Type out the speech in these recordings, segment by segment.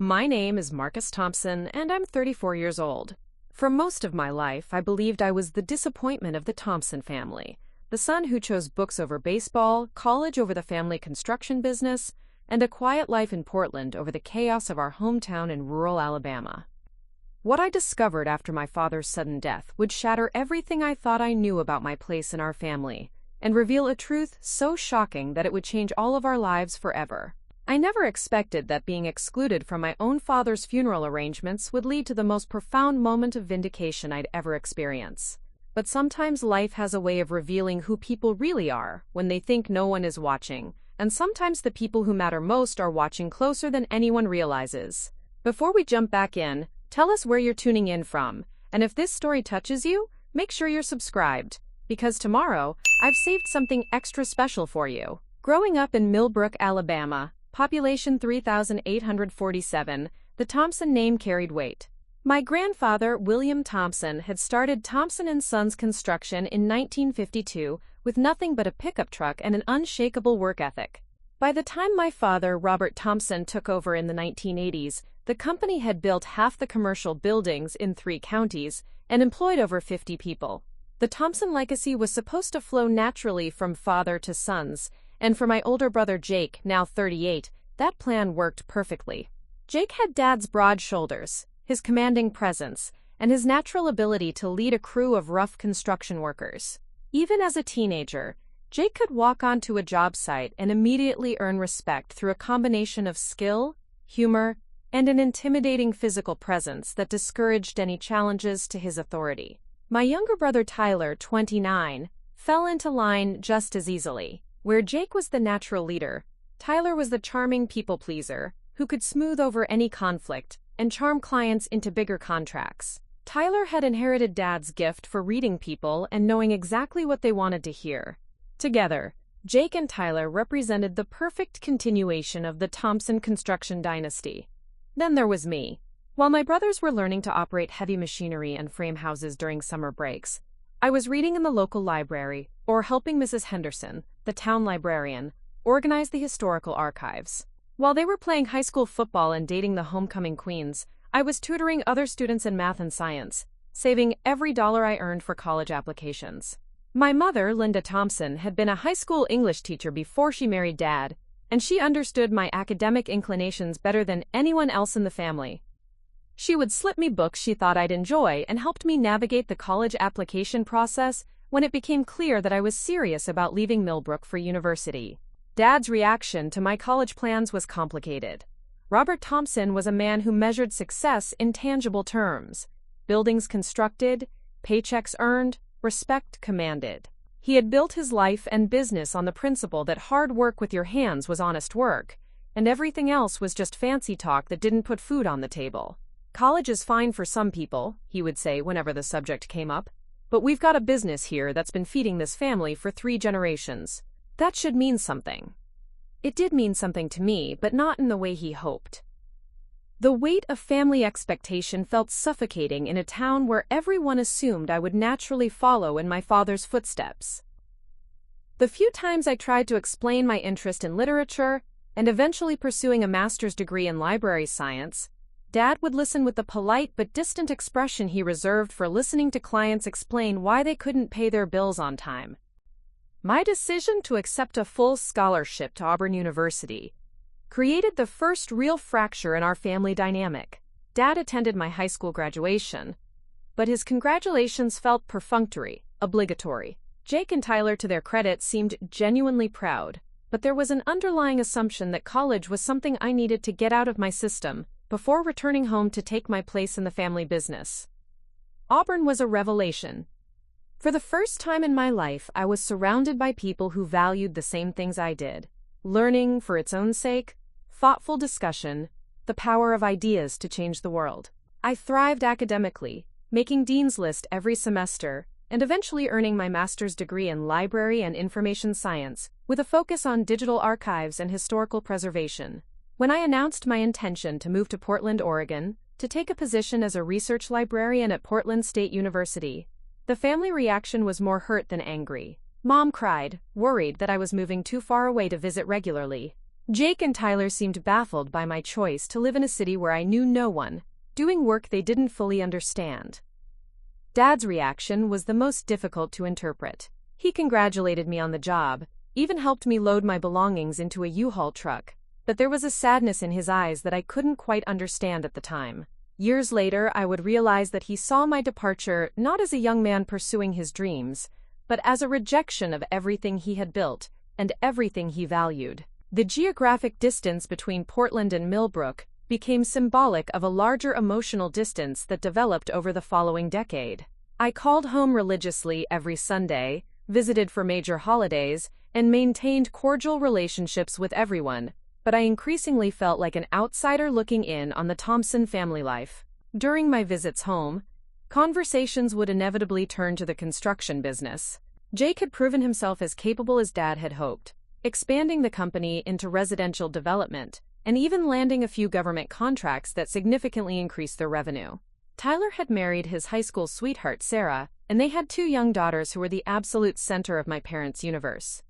My name is Marcus Thompson, and I'm 34 years old. For most of my life, I believed I was the disappointment of the Thompson family, the son who chose books over baseball, college over the family construction business, and a quiet life in Portland over the chaos of our hometown in rural Alabama. What I discovered after my father's sudden death would shatter everything I thought I knew about my place in our family, and reveal a truth so shocking that it would change all of our lives forever. I never expected that being excluded from my own father's funeral arrangements would lead to the most profound moment of vindication I'd ever experience. But sometimes life has a way of revealing who people really are when they think no one is watching, and sometimes the people who matter most are watching closer than anyone realizes. Before we jump back in, tell us where you're tuning in from, and if this story touches you, make sure you're subscribed, because tomorrow, I've saved something extra special for you. Growing up in Millbrook, Alabama, population 3,847, the Thompson name carried weight. My grandfather, William Thompson, had started Thompson & Sons Construction in 1952 with nothing but a pickup truck and an unshakable work ethic. By the time my father, Robert Thompson, took over in the 1980s, the company had built half the commercial buildings in 3 counties and employed over 50 people. The Thompson legacy was supposed to flow naturally from father to sons, and for my older brother Jake, now 38, that plan worked perfectly. Jake had Dad's broad shoulders, his commanding presence, and his natural ability to lead a crew of rough construction workers. Even as a teenager, Jake could walk onto a job site and immediately earn respect through a combination of skill, humor, and an intimidating physical presence that discouraged any challenges to his authority. My younger brother Tyler, 29, fell into line just as easily. Where Jake was the natural leader, Tyler was the charming people-pleaser who could smooth over any conflict and charm clients into bigger contracts. Tyler had inherited Dad's gift for reading people and knowing exactly what they wanted to hear. Together, Jake and Tyler represented the perfect continuation of the Thompson construction dynasty. Then there was me. While my brothers were learning to operate heavy machinery and frame houses during summer breaks, I was reading in the local library or helping Mrs. Henderson, the town librarian, organize the historical archives. While they were playing high school football and dating the homecoming queens, I was tutoring other students in math and science, saving every dollar I earned for college applications. My mother, Linda Thompson, had been a high school English teacher before she married Dad, and she understood my academic inclinations better than anyone else in the family. She would slip me books she thought I'd enjoy and helped me navigate the college application process when it became clear that I was serious about leaving Millbrook for university. Dad's reaction to my college plans was complicated. Robert Thompson was a man who measured success in tangible terms: buildings constructed, paychecks earned, respect commanded. He had built his life and business on the principle that hard work with your hands was honest work, and everything else was just fancy talk that didn't put food on the table. College is fine for some people, he would say whenever the subject came up, but we've got a business here that's been feeding this family for 3 generations. That should mean something. It did mean something to me, but not in the way he hoped. The weight of family expectation felt suffocating in a town where everyone assumed I would naturally follow in my father's footsteps. The few times I tried to explain my interest in literature and eventually pursuing a master's degree in library science, Dad would listen with the polite but distant expression he reserved for listening to clients explain why they couldn't pay their bills on time. My decision to accept a full scholarship to Auburn University created the first real fracture in our family dynamic. Dad attended my high school graduation, but his congratulations felt perfunctory, obligatory. Jake and Tyler, to their credit, seemed genuinely proud, but there was an underlying assumption that college was something I needed to get out of my system before returning home to take my place in the family business. Auburn was a revelation. For the first time in my life, I was surrounded by people who valued the same things I did: learning for its own sake, thoughtful discussion, the power of ideas to change the world. I thrived academically, making Dean's List every semester, and eventually earning my master's degree in library and information science, with a focus on digital archives and historical preservation. When I announced my intention to move to Portland, Oregon, to take a position as a research librarian at Portland State University, the family reaction was more hurt than angry. Mom cried, worried that I was moving too far away to visit regularly. Jake and Tyler seemed baffled by my choice to live in a city where I knew no one, doing work they didn't fully understand. Dad's reaction was the most difficult to interpret. He congratulated me on the job, even helped me load my belongings into a U-Haul truck, but there was a sadness in his eyes that I couldn't quite understand at the time. Years later, I would realize that he saw my departure not as a young man pursuing his dreams, but as a rejection of everything he had built and everything he valued. The geographic distance between Portland and Millbrook became symbolic of a larger emotional distance that developed over the following decade. I called home religiously every Sunday, visited for major holidays, and maintained cordial relationships with everyone, but I increasingly felt like an outsider looking in on the Thompson family life. During my visits home, conversations would inevitably turn to the construction business. Jake had proven himself as capable as Dad had hoped, expanding the company into residential development, and even landing a few government contracts that significantly increased their revenue. Tyler had married his high school sweetheart, Sarah, and they had 2 young daughters who were the absolute center of my parents' universe.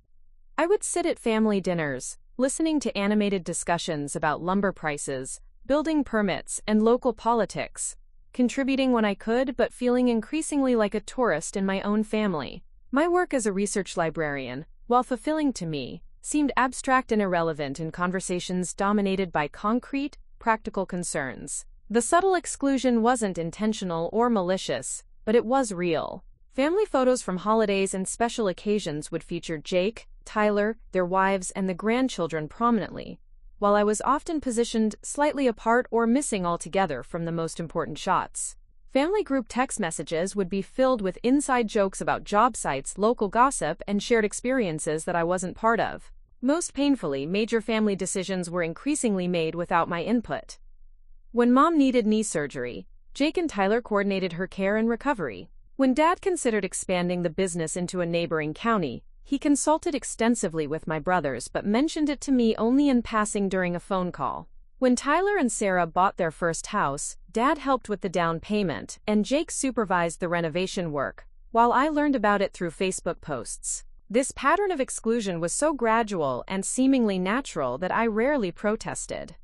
I would sit at family dinners, listening to animated discussions about lumber prices, building permits, and local politics, contributing when I could but feeling increasingly like a tourist in my own family. My work as a research librarian, while fulfilling to me, seemed abstract and irrelevant in conversations dominated by concrete, practical concerns. The subtle exclusion wasn't intentional or malicious, but it was real. Family photos from holidays and special occasions would feature Jake, Tyler, their wives, and the grandchildren prominently, while I was often positioned slightly apart or missing altogether from the most important shots. Family group text messages would be filled with inside jokes about job sites, local gossip, and shared experiences that I wasn't part of. Most painfully, major family decisions were increasingly made without my input. When Mom needed knee surgery, Jake and Tyler coordinated her care and recovery. When Dad considered expanding the business into a neighboring county, he consulted extensively with my brothers but mentioned it to me only in passing during a phone call. When Tyler and Sarah bought their first house, Dad helped with the down payment, and Jake supervised the renovation work, while I learned about it through Facebook posts. This pattern of exclusion was so gradual and seemingly natural that I rarely protested.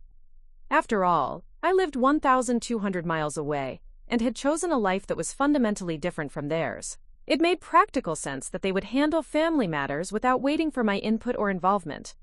After all, I lived 1,200 miles away, and had chosen a life that was fundamentally different from theirs. It made practical sense that they would handle family matters without waiting for my input or involvement.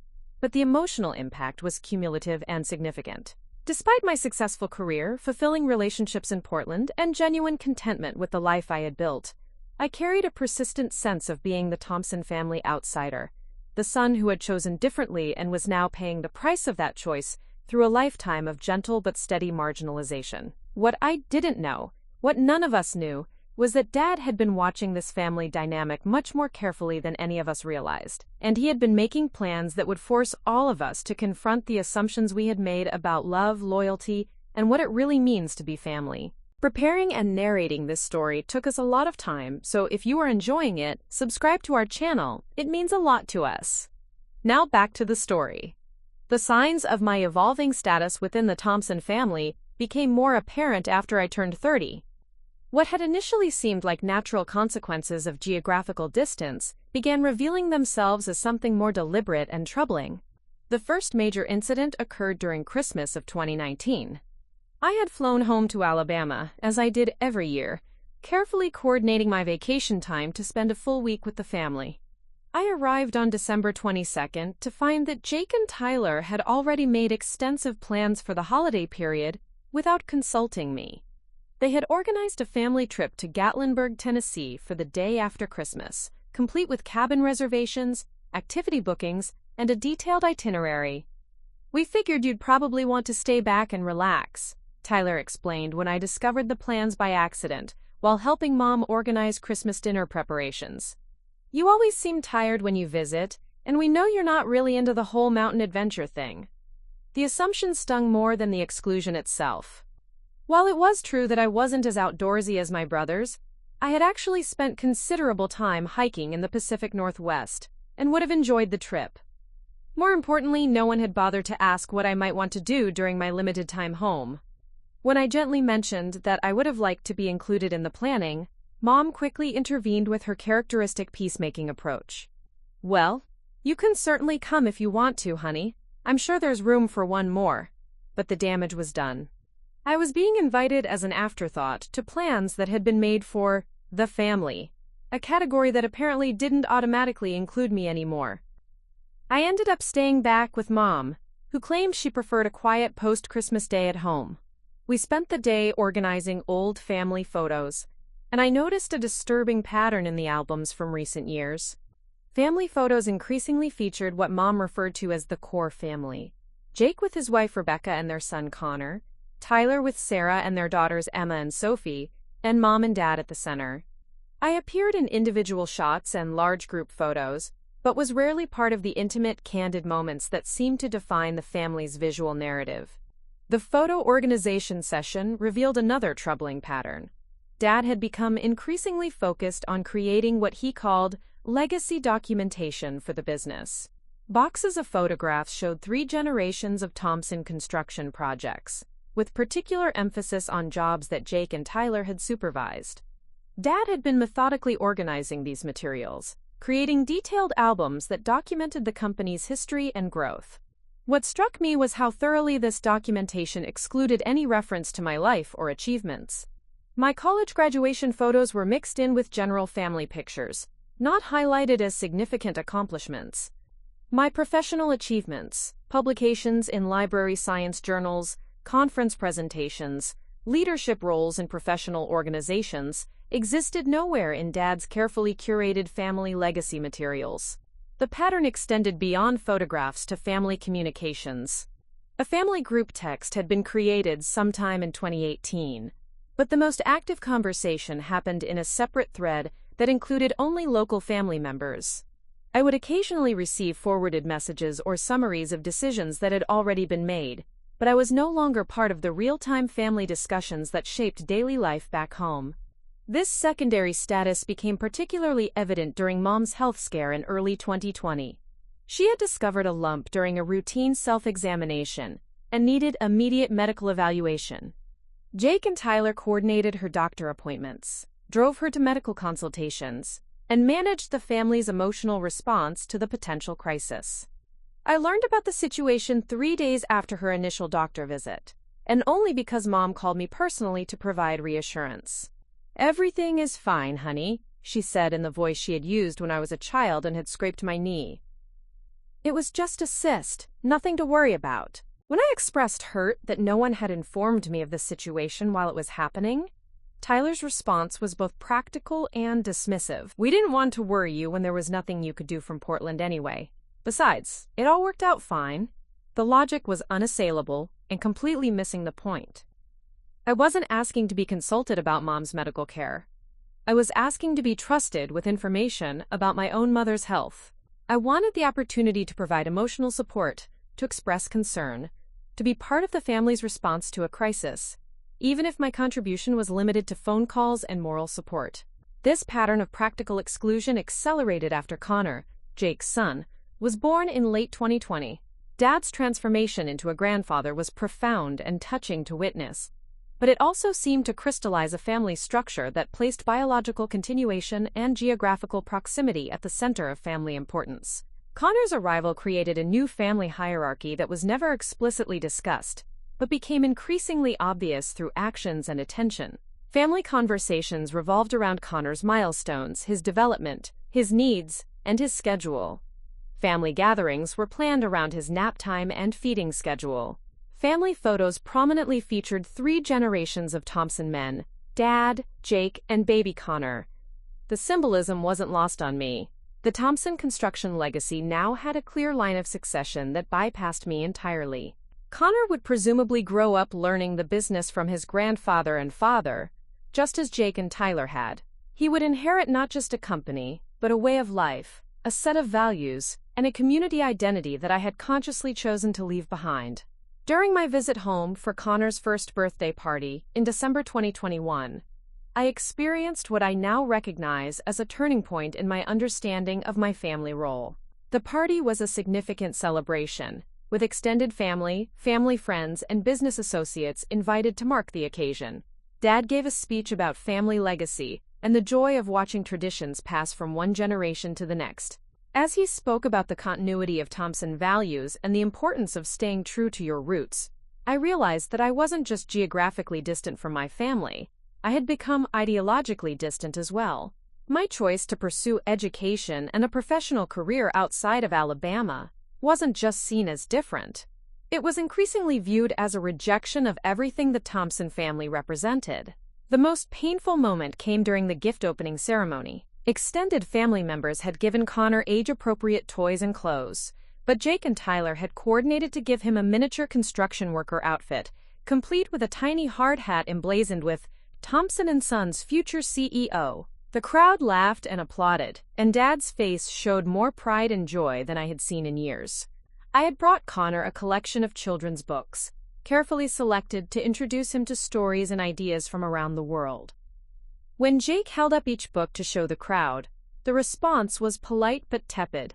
But the emotional impact was cumulative and significant. Despite my successful career, fulfilling relationships in Portland, and genuine contentment with the life I had built, I carried a persistent sense of being the Thompson family outsider, the son who had chosen differently and was now paying the price of that choice through a lifetime of gentle but steady marginalization. What I didn't know, what none of us knew, was that Dad had been watching this family dynamic much more carefully than any of us realized, and he had been making plans that would force all of us to confront the assumptions we had made about love, loyalty, and what it really means to be family. Preparing and narrating this story took us a lot of time, so if you are enjoying it, subscribe to our channel. It means a lot to us. Now back to the story. The signs of my evolving status within the Thompson family became more apparent after I turned 30. What had initially seemed like natural consequences of geographical distance began revealing themselves as something more deliberate and troubling. The first major incident occurred during Christmas of 2019. I had flown home to Alabama, as I did every year, carefully coordinating my vacation time to spend a full week with the family. I arrived on December 22nd to find that Jake and Tyler had already made extensive plans for the holiday period without consulting me. They had organized a family trip to Gatlinburg, Tennessee for the day after Christmas, complete with cabin reservations, activity bookings, and a detailed itinerary. "We figured you'd probably want to stay back and relax," Tyler explained when I discovered the plans by accident while helping Mom organize Christmas dinner preparations. "You always seem tired when you visit, and we know you're not really into the whole mountain adventure thing." The assumption stung more than the exclusion itself. While it was true that I wasn't as outdoorsy as my brothers, I had actually spent considerable time hiking in the Pacific Northwest and would have enjoyed the trip. More importantly, no one had bothered to ask what I might want to do during my limited time home. When I gently mentioned that I would have liked to be included in the planning, Mom quickly intervened with her characteristic peacemaking approach. "Well, you can certainly come if you want to, honey. I'm sure there's room for one more, but the damage was done. I was being invited as an afterthought to plans that had been made for the family, a category that apparently didn't automatically include me anymore. I ended up staying back with Mom, who claimed she preferred a quiet post-Christmas day at home. We spent the day organizing old family photos, and I noticed a disturbing pattern in the albums from recent years. Family photos increasingly featured what Mom referred to as the core family. Jake with his wife Rebecca and their son Connor, Tyler with Sarah and their daughters Emma and Sophie, and Mom and Dad at the center. I appeared in individual shots and large group photos, but was rarely part of the intimate, candid moments that seemed to define the family's visual narrative. The photo organization session revealed another troubling pattern. Dad had become increasingly focused on creating what he called legacy documentation for the business. Boxes of photographs showed 3 generations of Thompson construction projects, with particular emphasis on jobs that Jake and Tyler had supervised. Dad had been methodically organizing these materials, creating detailed albums that documented the company's history and growth. What struck me was how thoroughly this documentation excluded any reference to my life or achievements. My college graduation photos were mixed in with general family pictures, not highlighted as significant accomplishments. My professional achievements, publications in library science journals, conference presentations, leadership roles in professional organizations, existed nowhere in Dad's carefully curated family legacy materials. The pattern extended beyond photographs to family communications. A family group text had been created sometime in 2018, but the most active conversation happened in a separate thread that included only local family members. I would occasionally receive forwarded messages or summaries of decisions that had already been made, but I was no longer part of the real-time family discussions that shaped daily life back home. This secondary status became particularly evident during Mom's health scare in early 2020. She had discovered a lump during a routine self-examination and needed immediate medical evaluation. Jake and Tyler coordinated her doctor appointments, drove her to medical consultations, and managed the family's emotional response to the potential crisis. I learned about the situation 3 days after her initial doctor visit, and only because Mom called me personally to provide reassurance. "Everything is fine, honey," she said in the voice she had used when I was a child and had scraped my knee. It was just a cyst, nothing to worry about. When I expressed hurt that no one had informed me of the situation while it was happening, Tyler's response was both practical and dismissive. "We didn't want to worry you when there was nothing you could do from Portland anyway. Besides, it all worked out fine." The logic was unassailable and completely missing the point. I wasn't asking to be consulted about Mom's medical care. I was asking to be trusted with information about my own mother's health. I wanted the opportunity to provide emotional support, to express concern, to be part of the family's response to a crisis, even if my contribution was limited to phone calls and moral support. This pattern of practical exclusion accelerated after Connor, Jake's son, was born in late 2020. Dad's transformation into a grandfather was profound and touching to witness, but it also seemed to crystallize a family structure that placed biological continuation and geographical proximity at the center of family importance. Connor's arrival created a new family hierarchy that was never explicitly discussed, but became increasingly obvious through actions and attention. Family conversations revolved around Connor's milestones, his development, his needs, and his schedule. Family gatherings were planned around his nap time and feeding schedule. Family photos prominently featured 3 generations of Thompson men: Dad, Jake, and baby Connor. The symbolism wasn't lost on me. The Thompson construction legacy now had a clear line of succession that bypassed me entirely. Connor would presumably grow up learning the business from his grandfather and father, just as Jake and Tyler had. He would inherit not just a company, but a way of life, a set of values, and a community identity that I had consciously chosen to leave behind. During my visit home for Connor's first birthday party in December 2021, I experienced what I now recognize as a turning point in my understanding of my family role. The party was a significant celebration, with extended family, family friends, and business associates invited to mark the occasion. Dad gave a speech about family legacy and the joy of watching traditions pass from one generation to the next. As he spoke about the continuity of Thompson values and the importance of staying true to your roots, I realized that I wasn't just geographically distant from my family, I had become ideologically distant as well. My choice to pursue education and a professional career outside of Alabama wasn't just seen as different. It was increasingly viewed as a rejection of everything the Thompson family represented. The most painful moment came during the gift opening ceremony. Extended family members had given Connor age-appropriate toys and clothes, but Jake and Tyler had coordinated to give him a miniature construction worker outfit, complete with a tiny hard hat emblazoned with Thompson & Sons Future CEO. The crowd laughed and applauded, and Dad's face showed more pride and joy than I had seen in years. I had brought Connor a collection of children's books, carefully selected to introduce him to stories and ideas from around the world. When Jake held up each book to show the crowd, the response was polite but tepid.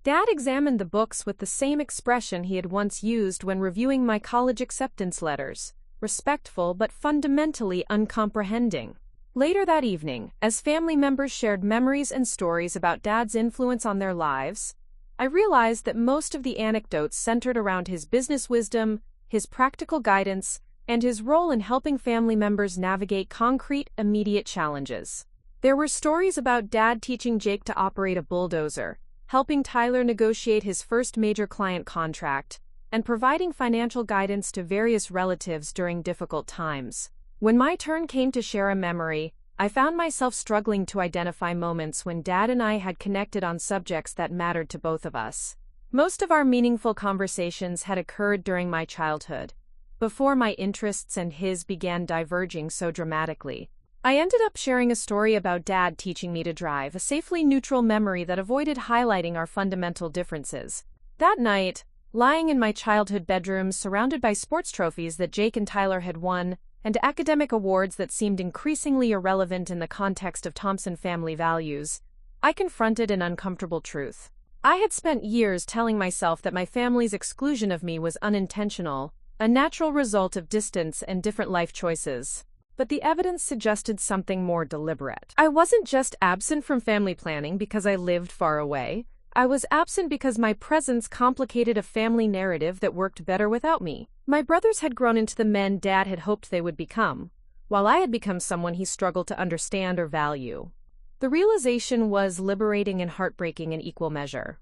Dad examined the books with the same expression he had once used when reviewing my college acceptance letters, respectful but fundamentally uncomprehending. Later that evening, as family members shared memories and stories about Dad's influence on their lives, I realized that most of the anecdotes centered around his business wisdom, his practical guidance, and his role in helping family members navigate concrete, immediate challenges. There were stories about Dad teaching Jake to operate a bulldozer, helping Tyler negotiate his first major client contract, and providing financial guidance to various relatives during difficult times. When my turn came to share a memory, I found myself struggling to identify moments when Dad and I had connected on subjects that mattered to both of us. Most of our meaningful conversations had occurred during my childhood, before my interests and his began diverging so dramatically. I ended up sharing a story about Dad teaching me to drive, a safely neutral memory that avoided highlighting our fundamental differences. That night, lying in my childhood bedroom surrounded by sports trophies that Jake and Tyler had won, and academic awards that seemed increasingly irrelevant in the context of Thompson family values, I confronted an uncomfortable truth. I had spent years telling myself that my family's exclusion of me was unintentional, a natural result of distance and different life choices. But the evidence suggested something more deliberate. I wasn't just absent from family planning because I lived far away. I was absent because my presence complicated a family narrative that worked better without me. My brothers had grown into the men Dad had hoped they would become, while I had become someone he struggled to understand or value. The realization was liberating and heartbreaking in equal measure.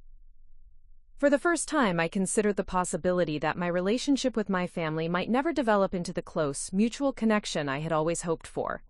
For the first time, I considered the possibility that my relationship with my family might never develop into the close, mutual connection I had always hoped for.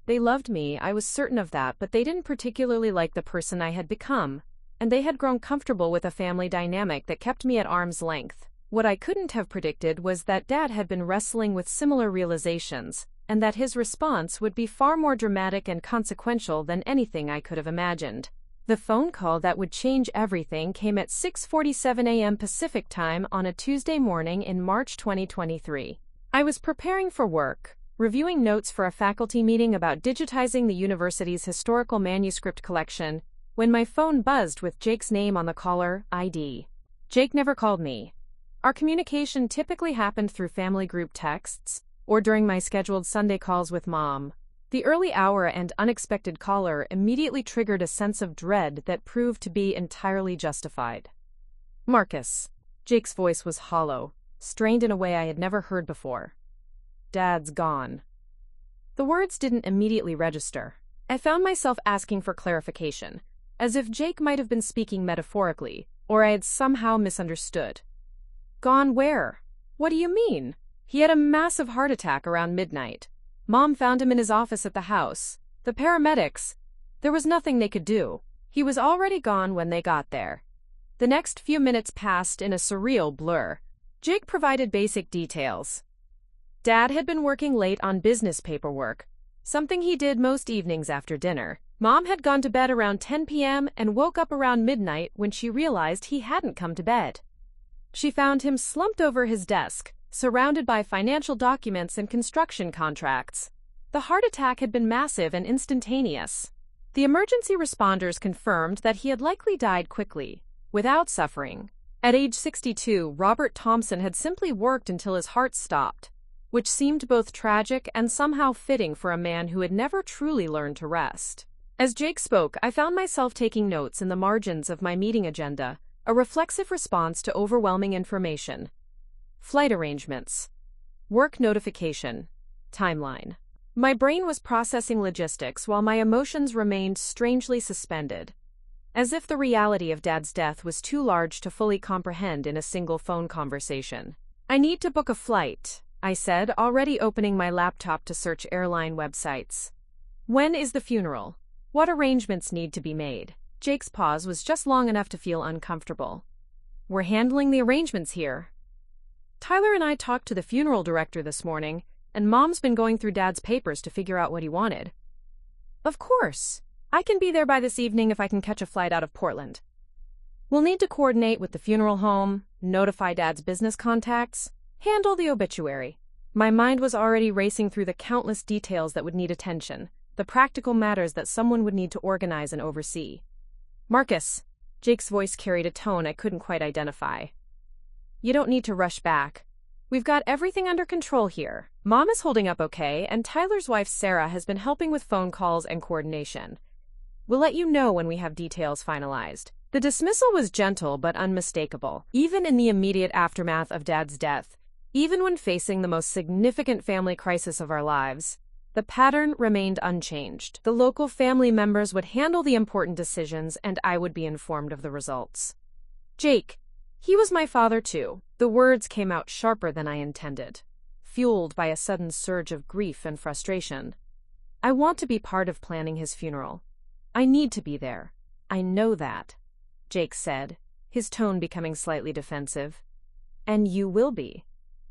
They loved me, I was certain of that, but they didn't particularly like the person I had become, and they had grown comfortable with a family dynamic that kept me at arm's length. What I couldn't have predicted was that Dad had been wrestling with similar realizations, and that his response would be far more dramatic and consequential than anything I could have imagined. The phone call that would change everything came at 6:47 a.m. Pacific Time on a Tuesday morning in March 2023. I was preparing for work, reviewing notes for a faculty meeting about digitizing the university's historical manuscript collection, when my phone buzzed with Jake's name on the caller ID. Jake never called me. Our communication typically happened through family group texts, or during my scheduled Sunday calls with Mom. The early hour and unexpected caller immediately triggered a sense of dread that proved to be entirely justified. Marcus. Jake's voice was hollow, strained in a way I had never heard before. Dad's gone. The words didn't immediately register. I found myself asking for clarification, as if Jake might have been speaking metaphorically, or I had somehow misunderstood. Gone where? What do you mean? He had a massive heart attack around midnight. Mom found him in his office at the house. The paramedics. There was nothing they could do. He was already gone when they got there. The next few minutes passed in a surreal blur. Jake provided basic details. Dad had been working late on business paperwork, something he did most evenings after dinner. Mom had gone to bed around 10 p.m. and woke up around midnight when she realized he hadn't come to bed. She found him slumped over his desk, surrounded by financial documents and construction contracts. The heart attack had been massive and instantaneous. The emergency responders confirmed that he had likely died quickly, without suffering. At age 62, Robert Thompson had simply worked until his heart stopped, which seemed both tragic and somehow fitting for a man who had never truly learned to rest. As Jake spoke, I found myself taking notes in the margins of my meeting agenda, a reflexive response to overwhelming information. Flight arrangements. Work notification. Timeline. My brain was processing logistics while my emotions remained strangely suspended, as if the reality of Dad's death was too large to fully comprehend in a single phone conversation. "I need to book a flight," I said, already opening my laptop to search airline websites. "When is the funeral? What arrangements need to be made?" Jake's pause was just long enough to feel uncomfortable. "We're handling the arrangements here. Tyler and I talked to the funeral director this morning, and Mom's been going through Dad's papers to figure out what he wanted." "Of course. I can be there by this evening if I can catch a flight out of Portland. We'll need to coordinate with the funeral home, notify Dad's business contacts, handle the obituary." My mind was already racing through the countless details that would need attention, the practical matters that someone would need to organize and oversee. "Marcus," Jake's voice carried a tone I couldn't quite identify. "You don't need to rush back. We've got everything under control here. Mom is holding up okay, and Tyler's wife Sarah has been helping with phone calls and coordination. We'll let you know when we have details finalized." The dismissal was gentle but unmistakable, even in the immediate aftermath of Dad's death. Even when facing the most significant family crisis of our lives, the pattern remained unchanged. The local family members would handle the important decisions, and I would be informed of the results. "Jake, he was my father too." The words came out sharper than I intended, fueled by a sudden surge of grief and frustration. "I want to be part of planning his funeral. I need to be there. I know that," Jake said, his tone becoming slightly defensive. "And you will be.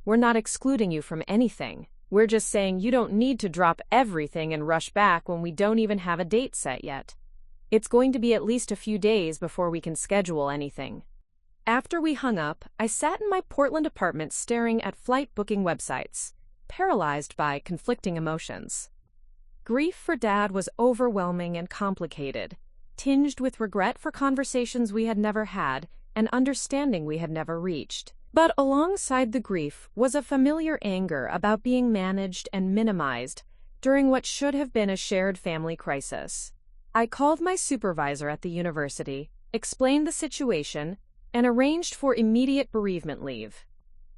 We're not excluding you from anything. We're just saying you don't need to drop everything and rush back when we don't even have a date set yet. It's going to be at least a few days before we can schedule anything." After we hung up, I sat in my Portland apartment staring at flight booking websites, paralyzed by conflicting emotions. Grief for Dad was overwhelming and complicated, tinged with regret for conversations we had never had and understanding we had never reached. But alongside the grief was a familiar anger about being managed and minimized during what should have been a shared family crisis. I called my supervisor at the university, explained the situation, and arranged for immediate bereavement leave.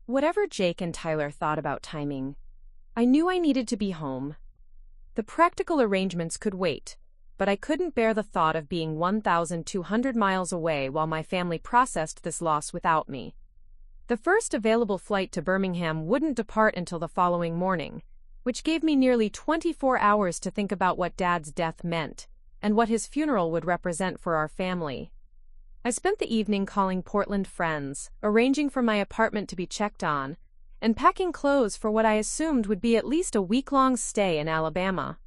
Whatever Jake and Tyler thought about timing, I knew I needed to be home. The practical arrangements could wait, but I couldn't bear the thought of being 1,200 miles away while my family processed this loss without me. The first available flight to Birmingham wouldn't depart until the following morning, which gave me nearly 24 hours to think about what Dad's death meant and what his funeral would represent for our family. I spent the evening calling Portland friends, arranging for my apartment to be checked on, and packing clothes for what I assumed would be at least a week-long stay in Alabama.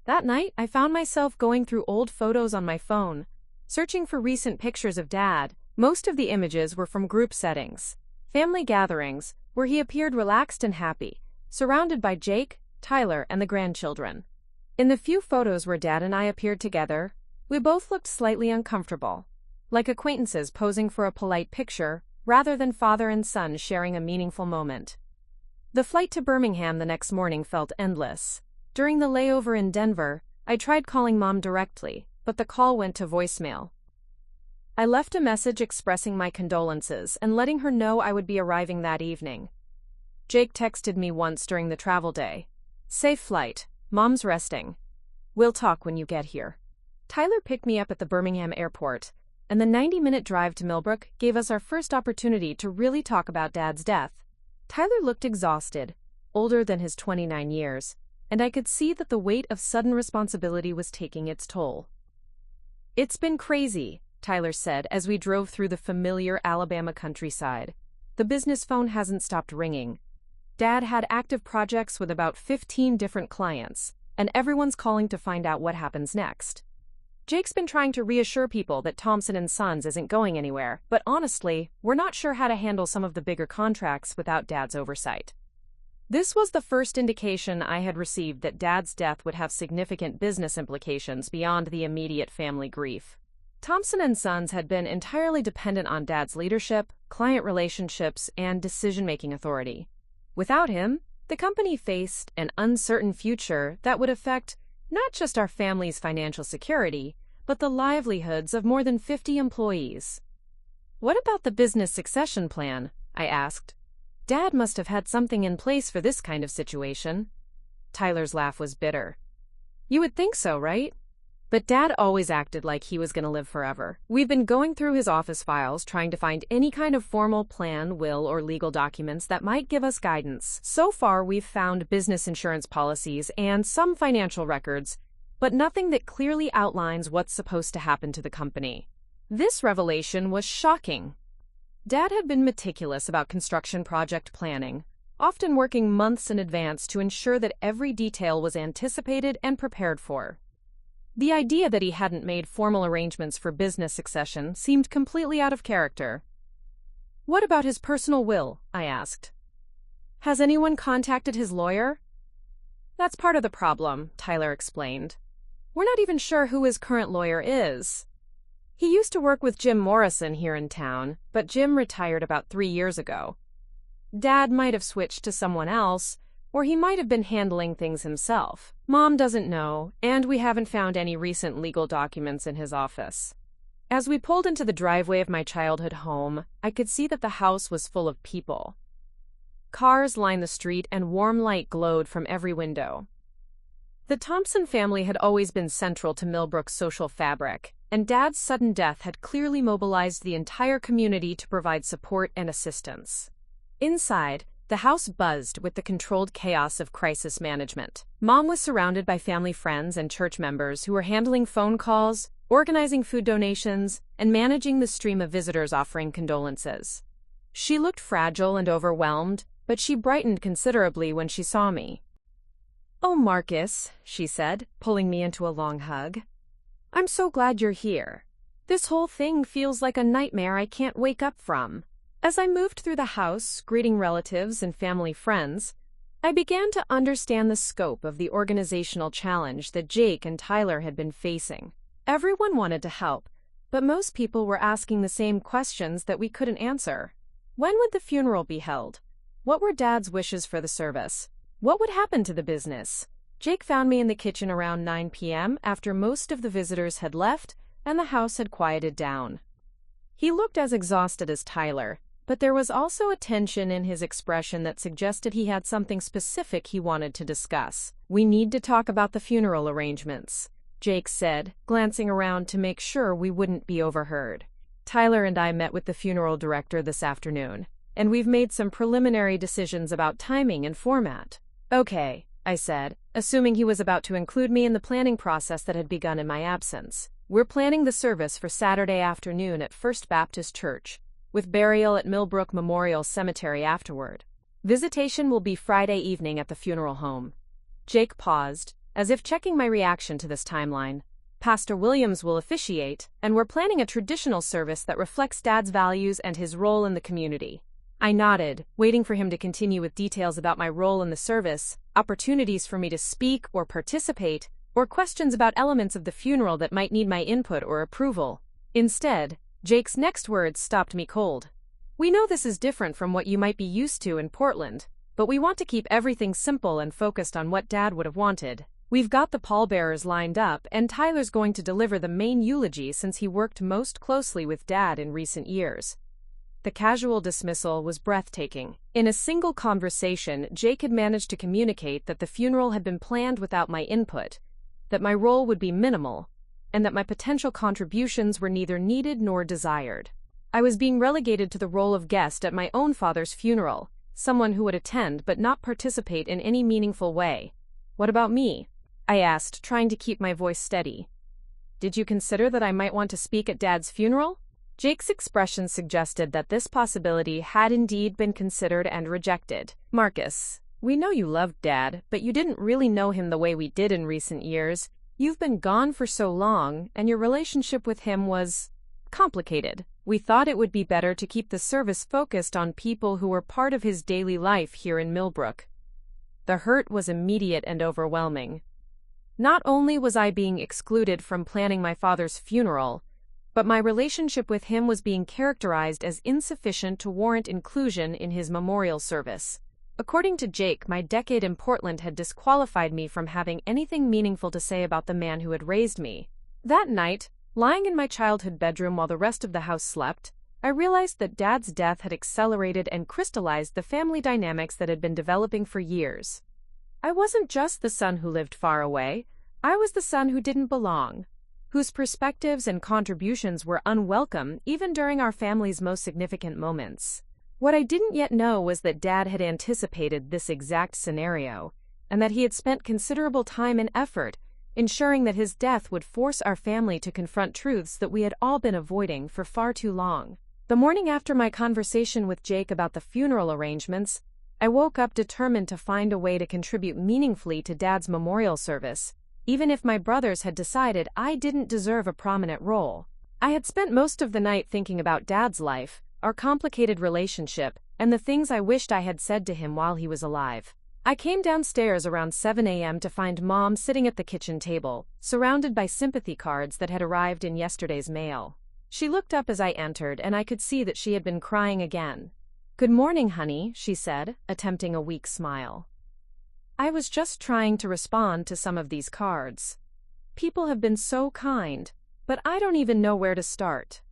That night, I found myself going through old photos on my phone, searching for recent pictures of Dad. Most of the images were from group settings, family gatherings, where he appeared relaxed and happy, surrounded by Jake, Tyler, and the grandchildren. In the few photos where Dad and I appeared together, we both looked slightly uncomfortable, like acquaintances posing for a polite picture, rather than father and son sharing a meaningful moment. The flight to Birmingham the next morning felt endless. During the layover in Denver, I tried calling Mom directly, but the call went to voicemail. I left a message expressing my condolences and letting her know I would be arriving that evening. Jake texted me once during the travel day. "Safe flight. Mom's resting. We'll talk when you get here." Tyler picked me up at the Birmingham airport, and the 90-minute drive to Millbrook gave us our first opportunity to really talk about Dad's death. Tyler looked exhausted, older than his 29 years, and I could see that the weight of sudden responsibility was taking its toll. "It's been crazy," Tyler said as we drove through the familiar Alabama countryside. "The business phone hasn't stopped ringing. Dad had active projects with about 15 different clients, and everyone's calling to find out what happens next. Jake's been trying to reassure people that Thompson & Sons isn't going anywhere, but honestly, we're not sure how to handle some of the bigger contracts without Dad's oversight." This was the first indication I had received that Dad's death would have significant business implications beyond the immediate family grief. Thompson & Sons had been entirely dependent on Dad's leadership, client relationships, and decision-making authority. Without him, the company faced an uncertain future that would affect Not just our family's financial security, but the livelihoods of more than 50 employees. What about the business succession plan? I asked. Dad must have had something in place for this kind of situation. Tyler's laugh was bitter. You would think so, right? But Dad always acted like he was going to live forever. We've been going through his office files trying to find any kind of formal plan, will, or legal documents that might give us guidance. So far, we've found business insurance policies and some financial records, but nothing that clearly outlines what's supposed to happen to the company. This revelation was shocking. Dad had been meticulous about construction project planning, often working months in advance to ensure that every detail was anticipated and prepared for. The idea that he hadn't made formal arrangements for business succession seemed completely out of character. What about his personal will? I asked. Has anyone contacted his lawyer? That's part of the problem, Tyler explained. We're not even sure who his current lawyer is. He used to work with Jim Morrison here in town, but Jim retired about 3 years ago. Dad might have switched to someone else, or he might have been handling things himself. Mom doesn't know, and we haven't found any recent legal documents in his office. As we pulled into the driveway of my childhood home, I could see that the house was full of people. Cars lined the street and warm light glowed from every window. The Thompson family had always been central to Millbrook's social fabric, and Dad's sudden death had clearly mobilized the entire community to provide support and assistance. Inside, the house buzzed with the controlled chaos of crisis management. Mom was surrounded by family friends and church members who were handling phone calls, organizing food donations, and managing the stream of visitors offering condolences. She looked fragile and overwhelmed, but she brightened considerably when she saw me. "Oh, Marcus," she said, pulling me into a long hug. "I'm so glad you're here. This whole thing feels like a nightmare I can't wake up from." As I moved through the house, greeting relatives and family friends, I began to understand the scope of the organizational challenge that Jake and Tyler had been facing. Everyone wanted to help, but most people were asking the same questions that we couldn't answer. When would the funeral be held? What were Dad's wishes for the service? What would happen to the business? Jake found me in the kitchen around 9 p.m. after most of the visitors had left and the house had quieted down. He looked as exhausted as Tyler, but there was also a tension in his expression that suggested he had something specific he wanted to discuss. "We need to talk about the funeral arrangements," Jake said, glancing around to make sure we wouldn't be overheard. "Tyler and I met with the funeral director this afternoon, and we've made some preliminary decisions about timing and format." "Okay," I said, assuming he was about to include me in the planning process that had begun in my absence. "We're planning the service for Saturday afternoon at First Baptist Church, with burial at Millbrook Memorial Cemetery afterward. Visitation will be Friday evening at the funeral home." Jake paused, as if checking my reaction to this timeline. "Pastor Williams will officiate, and we're planning a traditional service that reflects Dad's values and his role in the community." I nodded, waiting for him to continue with details about my role in the service, opportunities for me to speak or participate, or questions about elements of the funeral that might need my input or approval. Instead, Jake's next words stopped me cold. "We know this is different from what you might be used to in Portland, but we want to keep everything simple and focused on what Dad would have wanted. We've got the pallbearers lined up, and Tyler's going to deliver the main eulogy since he worked most closely with Dad in recent years." The casual dismissal was breathtaking. In a single conversation, Jake had managed to communicate that the funeral had been planned without my input, that my role would be minimal, and that my potential contributions were neither needed nor desired. I was being relegated to the role of guest at my own father's funeral, someone who would attend but not participate in any meaningful way. "What about me?" I asked, trying to keep my voice steady. "Did you consider that I might want to speak at Dad's funeral?" Jake's expression suggested that this possibility had indeed been considered and rejected. "Marcus, we know you loved Dad, but you didn't really know him the way we did in recent years. You've been gone for so long, and your relationship with him was complicated. We thought it would be better to keep the service focused on people who were part of his daily life here in Millbrook." The hurt was immediate and overwhelming. Not only was I being excluded from planning my father's funeral, but my relationship with him was being characterized as insufficient to warrant inclusion in his memorial service. According to Jake, my decade in Portland had disqualified me from having anything meaningful to say about the man who had raised me. That night, lying in my childhood bedroom while the rest of the house slept, I realized that Dad's death had accelerated and crystallized the family dynamics that had been developing for years. I wasn't just the son who lived far away, I was the son who didn't belong, whose perspectives and contributions were unwelcome even during our family's most significant moments. What I didn't yet know was that Dad had anticipated this exact scenario, and that he had spent considerable time and effort ensuring that his death would force our family to confront truths that we had all been avoiding for far too long. The morning after my conversation with Jake about the funeral arrangements, I woke up determined to find a way to contribute meaningfully to Dad's memorial service, even if my brothers had decided I didn't deserve a prominent role. I had spent most of the night thinking about Dad's life, our complicated relationship, and the things I wished I had said to him while he was alive. I came downstairs around 7 a.m. to find Mom sitting at the kitchen table, surrounded by sympathy cards that had arrived in yesterday's mail. She looked up as I entered, and I could see that she had been crying again. "Good morning, honey," she said, attempting a weak smile. I was just trying to respond to some of these cards. People have been so kind, but I don't even know where to start.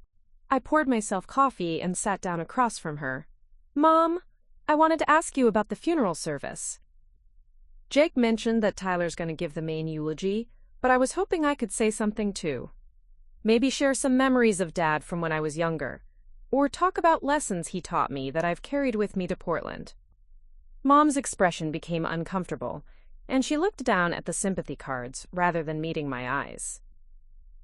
I poured myself coffee and sat down across from her. "Mom, I wanted to ask you about the funeral service. Jake mentioned that Tyler's going to give the main eulogy, but I was hoping I could say something too. Maybe share some memories of Dad from when I was younger, or talk about lessons he taught me that I've carried with me to Portland." Mom's expression became uncomfortable, and she looked down at the sympathy cards rather than meeting my eyes.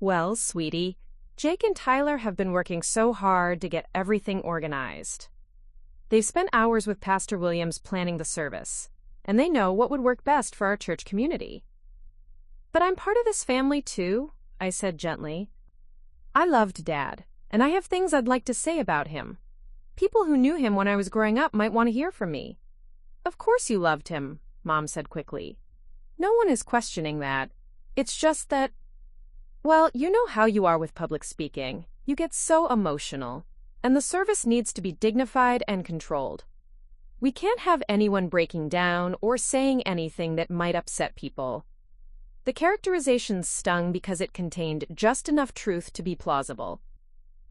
"Well, sweetie, Jake and Tyler have been working so hard to get everything organized. They've spent hours with Pastor Williams planning the service, and they know what would work best for our church community. But I'm part of this family too," I said gently. "I loved Dad, and I have things I'd like to say about him. People who knew him when I was growing up might want to hear from me." "Of course you loved him," Mom said quickly. "No one is questioning that. It's just that, well, you know how you are with public speaking. You get so emotional, and the service needs to be dignified and controlled. We can't have anyone breaking down or saying anything that might upset people." The characterizations stung because it contained just enough truth to be plausible.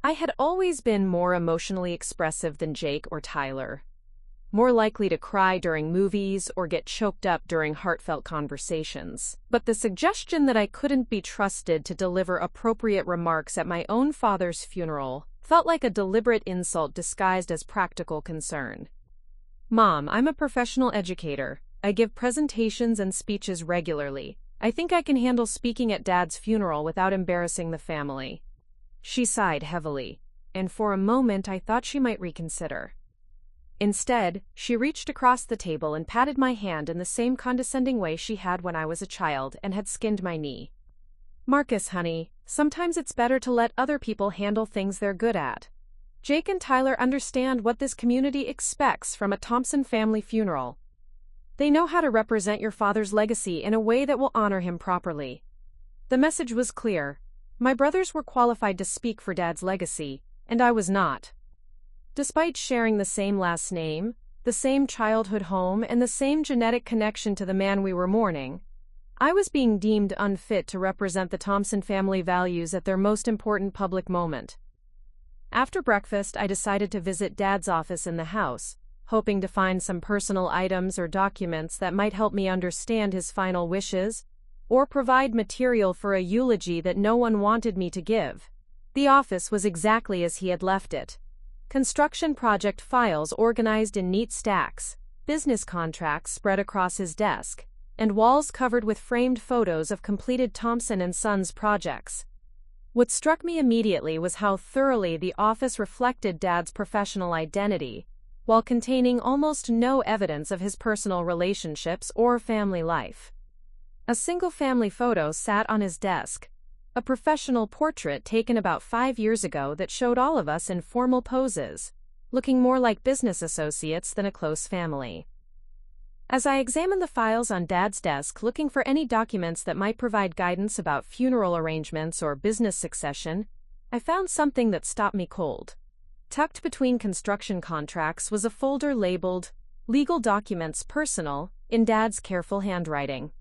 I had always been more emotionally expressive than Jake or Tyler, more likely to cry during movies or get choked up during heartfelt conversations. But the suggestion that I couldn't be trusted to deliver appropriate remarks at my own father's funeral felt like a deliberate insult disguised as practical concern. "Mom, I'm a professional educator. I give presentations and speeches regularly. I think I can handle speaking at Dad's funeral without embarrassing the family." She sighed heavily, and for a moment I thought she might reconsider. Instead, she reached across the table and patted my hand in the same condescending way she had when I was a child and had skinned my knee. "Marcus, honey, sometimes it's better to let other people handle things they're good at. Jake and Tyler understand what this community expects from a Thompson family funeral. They know how to represent your father's legacy in a way that will honor him properly." The message was clear. My brothers were qualified to speak for Dad's legacy, and I was not. Despite sharing the same last name, the same childhood home, and the same genetic connection to the man we were mourning, I was being deemed unfit to represent the Thompson family values at their most important public moment. After breakfast, I decided to visit Dad's office in the house, hoping to find some personal items or documents that might help me understand his final wishes, or provide material for a eulogy that no one wanted me to give. The office was exactly as he had left it. Construction project files organized in neat stacks, business contracts spread across his desk, and walls covered with framed photos of completed Thompson and Sons projects. What struck me immediately was how thoroughly the office reflected Dad's professional identity, while containing almost no evidence of his personal relationships or family life. A single family photo sat on his desk, a professional portrait taken about 5 years ago that showed all of us in formal poses, looking more like business associates than a close family. As I examined the files on Dad's desk looking for any documents that might provide guidance about funeral arrangements or business succession, I found something that stopped me cold. Tucked between construction contracts was a folder labeled Legal documents personal, in Dad's careful handwriting.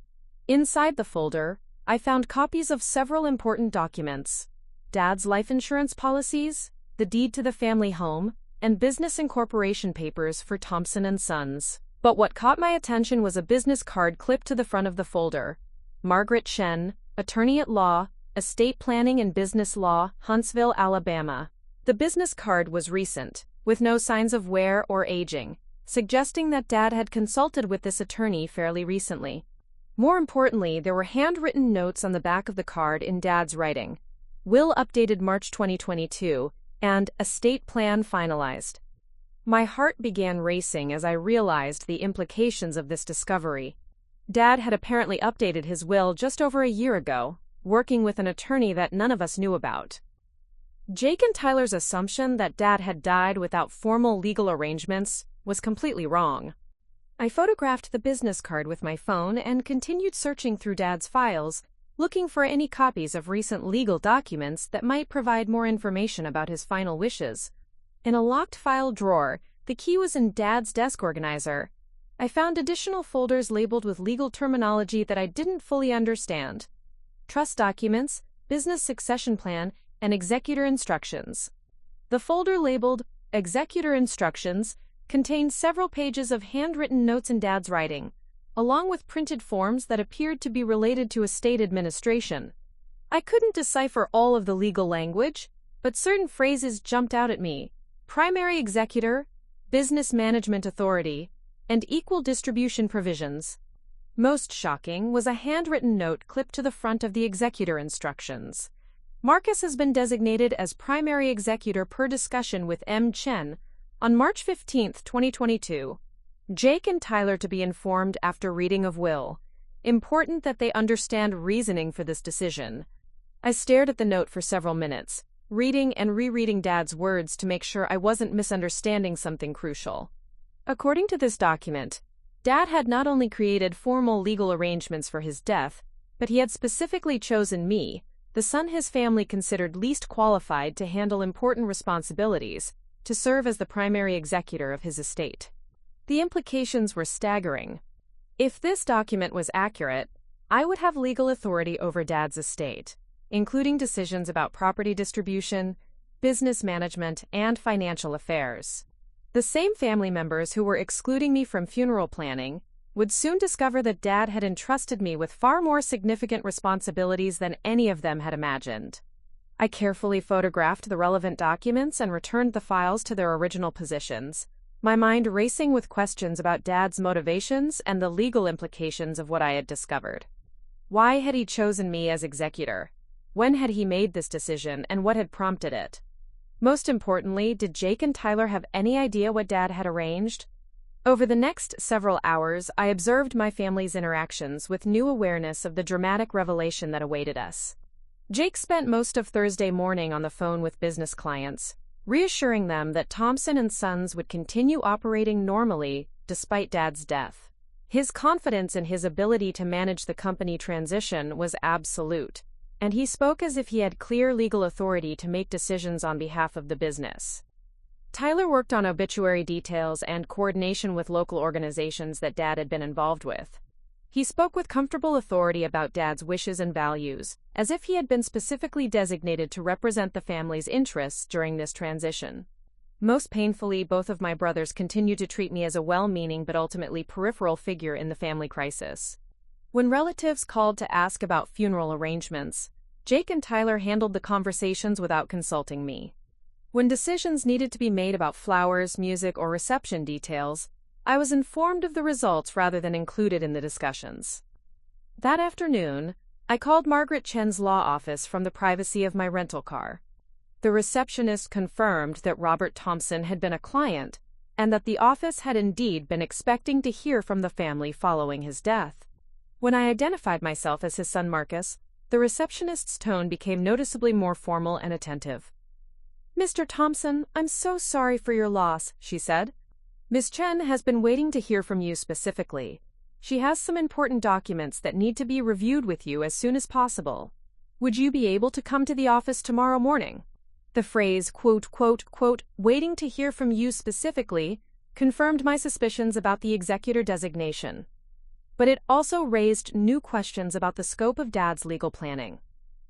Inside the folder, I found copies of several important documents: Dad's life insurance policies, the deed to the family home, and business incorporation papers for Thompson and Sons. But what caught my attention was a business card clipped to the front of the folder. Margaret Chen, attorney at law, estate planning and business law, Huntsville, Alabama. The business card was recent, with no signs of wear or aging, suggesting that Dad had consulted with this attorney fairly recently. More importantly, there were handwritten notes on the back of the card in Dad's writing. Will updated March 2022, and estate plan finalized. My heart began racing as I realized the implications of this discovery. Dad had apparently updated his will just over a year ago, working with an attorney that none of us knew about. Jake and Tyler's assumption that Dad had died without formal legal arrangements was completely wrong. I photographed the business card with my phone and continued searching through Dad's files, looking for any copies of recent legal documents that might provide more information about his final wishes. In a locked file drawer, the key was in Dad's desk organizer. I found additional folders labeled with legal terminology that I didn't fully understand: trust documents, business succession plan, and executor instructions. The folder labeled Executor Instructions contained several pages of handwritten notes in Dad's writing, along with printed forms that appeared to be related to estate administration. I couldn't decipher all of the legal language, but certain phrases jumped out at me: primary executor, business management authority, and equal distribution provisions. Most shocking was a handwritten note clipped to the front of the executor instructions. Marcus has been designated as primary executor per discussion with M. Chen on March 15, 2022. Jake and Tyler to be informed after reading of will. Important that they understand reasoning for this decision. I stared at the note for several minutes, reading and rereading Dad's words to make sure I wasn't misunderstanding something crucial. According to this document, Dad had not only created formal legal arrangements for his death, but he had specifically chosen me, the son his family considered least qualified to handle important responsibilities, to serve as the primary executor of his estate. The implications were staggering. If this document was accurate, I would have legal authority over Dad's estate, including decisions about property distribution, business management, and financial affairs. The same family members who were excluding me from funeral planning would soon discover that Dad had entrusted me with far more significant responsibilities than any of them had imagined. I carefully photographed the relevant documents and returned the files to their original positions, my mind racing with questions about Dad's motivations and the legal implications of what I had discovered. Why had he chosen me as executor? When had he made this decision, and what had prompted it? Most importantly, did Jake and Tyler have any idea what Dad had arranged? Over the next several hours, I observed my family's interactions with new awareness of the dramatic revelation that awaited us. Jake spent most of Thursday morning on the phone with business clients, reassuring them that Thompson and Sons would continue operating normally despite Dad's death. His confidence in his ability to manage the company transition was absolute, and he spoke as if he had clear legal authority to make decisions on behalf of the business. Tyler worked on obituary details and coordination with local organizations that Dad had been involved with. He spoke with comfortable authority about Dad's wishes and values, as if he had been specifically designated to represent the family's interests during this transition. Most painfully, both of my brothers continued to treat me as a well-meaning but ultimately peripheral figure in the family crisis. When relatives called to ask about funeral arrangements, Jake and Tyler handled the conversations without consulting me. When decisions needed to be made about flowers, music, or reception details, I was informed of the results rather than included in the discussions. That afternoon, I called Margaret Chen's law office from the privacy of my rental car. The receptionist confirmed that Robert Thompson had been a client and that the office had indeed been expecting to hear from the family following his death. When I identified myself as his son Marcus, the receptionist's tone became noticeably more formal and attentive. "Mr. Thompson, I'm so sorry for your loss," she said. "Miss Chen has been waiting to hear from you specifically. She has some important documents that need to be reviewed with you as soon as possible. Would you be able to come to the office tomorrow morning?" The phrase, quote, waiting to hear from you specifically, confirmed my suspicions about the executor designation. But it also raised new questions about the scope of Dad's legal planning.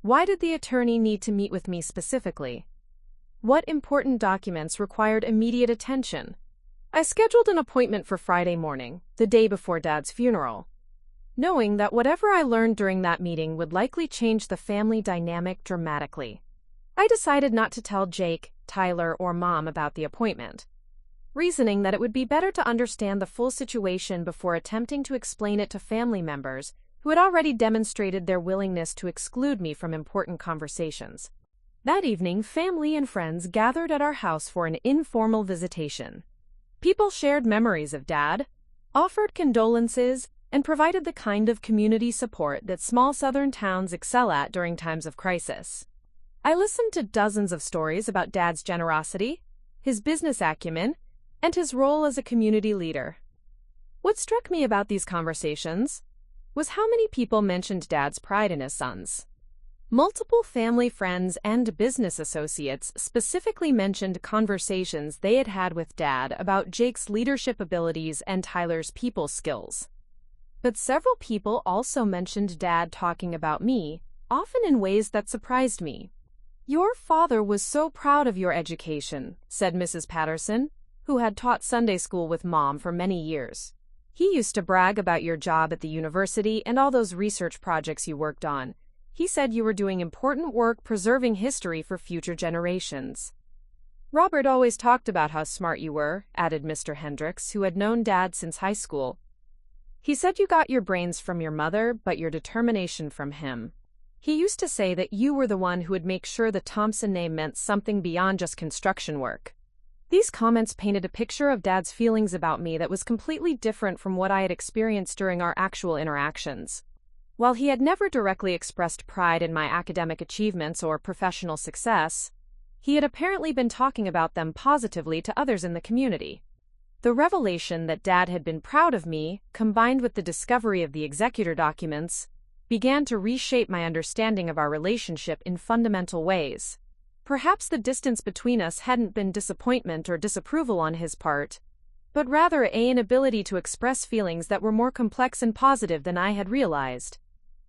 Why did the attorney need to meet with me specifically? What important documents required immediate attention? I scheduled an appointment for Friday morning, the day before Dad's funeral, knowing that whatever I learned during that meeting would likely change the family dynamic dramatically. I decided not to tell Jake, Tyler, or Mom about the appointment, reasoning that it would be better to understand the full situation before attempting to explain it to family members who had already demonstrated their willingness to exclude me from important conversations. That evening, family and friends gathered at our house for an informal visitation. People shared memories of Dad, offered condolences, and provided the kind of community support that small southern towns excel at during times of crisis. I listened to dozens of stories about Dad's generosity, his business acumen, and his role as a community leader. What struck me about these conversations was how many people mentioned Dad's pride in his sons. Multiple family friends and business associates specifically mentioned conversations they had had with Dad about Jake's leadership abilities and Tyler's people skills. But several people also mentioned Dad talking about me, often in ways that surprised me. "Your father was so proud of your education," said Mrs. Patterson, who had taught Sunday school with Mom for many years. "He used to brag about your job at the university and all those research projects you worked on. He said you were doing important work preserving history for future generations." "Robert always talked about how smart you were," added Mr. Hendricks, who had known Dad since high school. "He said you got your brains from your mother, but your determination from him. He used to say that you were the one who would make sure the Thompson name meant something beyond just construction work." These comments painted a picture of Dad's feelings about me that was completely different from what I had experienced during our actual interactions. While he had never directly expressed pride in my academic achievements or professional success, he had apparently been talking about them positively to others in the community. The revelation that Dad had been proud of me, combined with the discovery of the Executor documents, began to reshape my understanding of our relationship in fundamental ways. Perhaps the distance between us hadn't been disappointment or disapproval on his part, but rather an inability to express feelings that were more complex and positive than I had realized.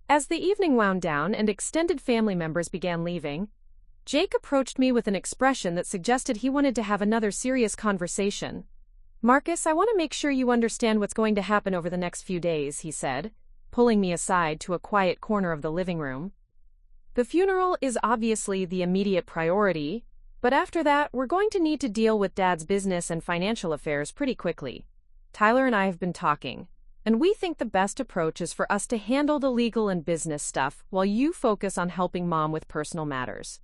As the evening wound down and extended family members began leaving, Jake approached me with an expression that suggested he wanted to have another serious conversation. "Marcus, I want to make sure you understand what's going to happen over the next few days," he said, pulling me aside to a quiet corner of the living room. "The funeral is obviously the immediate priority, but after that, we're going to need to deal with Dad's business and financial affairs pretty quickly. Tyler and I have been talking, and we think the best approach is for us to handle the legal and business stuff while you focus on helping Mom with personal matters."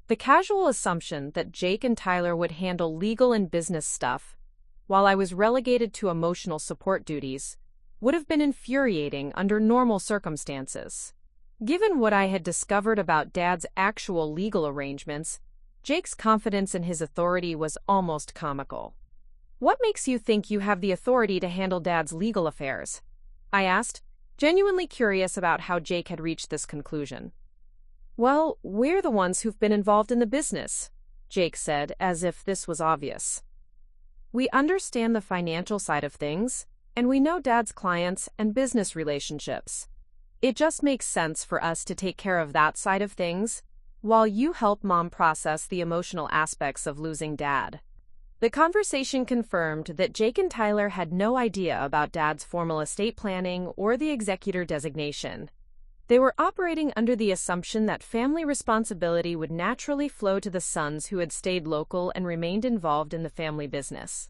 The casual assumption that Jake and Tyler would handle legal and business stuff, while I was relegated to emotional support duties, would have been infuriating under normal circumstances. Given what I had discovered about Dad's actual legal arrangements, Jake's confidence in his authority was almost comical. "What makes you think you have the authority to handle Dad's legal affairs?" I asked, genuinely curious about how Jake had reached this conclusion. "Well, we're the ones who've been involved in the business," Jake said, as if this was obvious. "We understand the financial side of things, and we know Dad's clients and business relationships. It just makes sense for us to take care of that side of things, while you help Mom process the emotional aspects of losing Dad." The conversation confirmed that Jake and Tyler had no idea about Dad's formal estate planning or the executor designation. They were operating under the assumption that family responsibility would naturally flow to the sons who had stayed local and remained involved in the family business.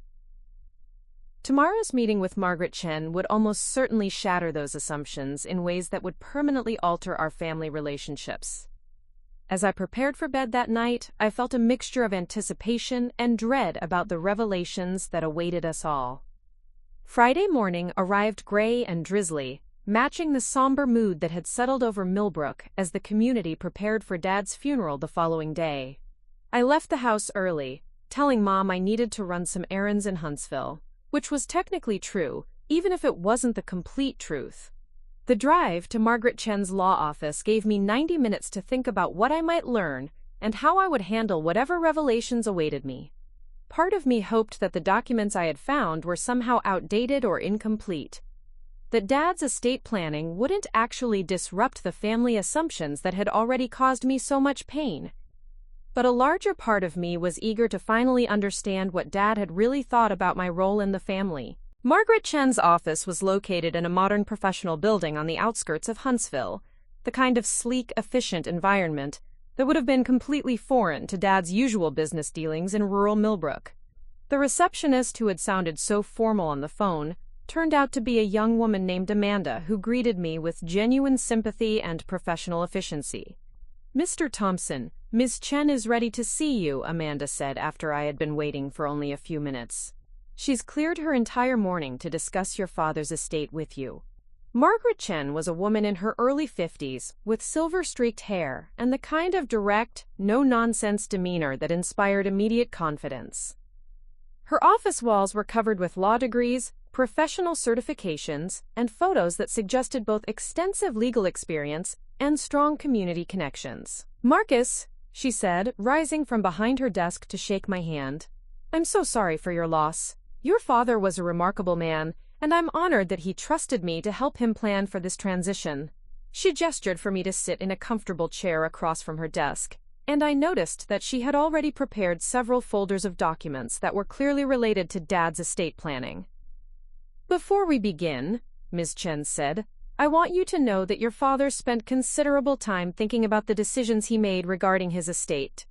Tomorrow's meeting with Margaret Chen would almost certainly shatter those assumptions in ways that would permanently alter our family relationships. As I prepared for bed that night, I felt a mixture of anticipation and dread about the revelations that awaited us all. Friday morning arrived gray and drizzly, matching the somber mood that had settled over Millbrook as the community prepared for Dad's funeral the following day. I left the house early, telling Mom I needed to run some errands in Huntsville, which was technically true, even if it wasn't the complete truth. The drive to Margaret Chen's law office gave me 90 minutes to think about what I might learn and how I would handle whatever revelations awaited me. part of me hoped that the documents I had found were somehow outdated or incomplete. That Dad's estate planning wouldn't actually disrupt the family assumptions that had already caused me so much pain. But a larger part of me was eager to finally understand what Dad had really thought about my role in the family. Margaret Chen's office was located in a modern professional building on the outskirts of Huntsville, the kind of sleek, efficient environment that would have been completely foreign to Dad's usual business dealings in rural Millbrook. The receptionist, who had sounded so formal on the phone, turned out to be a young woman named Amanda who greeted me with genuine sympathy and professional efficiency. "Mr. Thompson, Ms. Chen is ready to see you," Amanda said after I had been waiting for only a few minutes. "She's cleared her entire morning to discuss your father's estate with you." Margaret Chen was a woman in her early 50s, with silver-streaked hair and the kind of direct, no-nonsense demeanor that inspired immediate confidence. Her office walls were covered with law degrees, professional certifications, and photos that suggested both extensive legal experience and strong community connections. "Marcus," she said, rising from behind her desk to shake my hand, "I'm so sorry for your loss. Your father was a remarkable man, and I'm honored that he trusted me to help him plan for this transition." She gestured for me to sit in a comfortable chair across from her desk, and I noticed that she had already prepared several folders of documents that were clearly related to Dad's estate planning. "Before we begin," Ms. Chen said, "I want you to know that your father spent considerable time thinking about the decisions he made regarding his estate.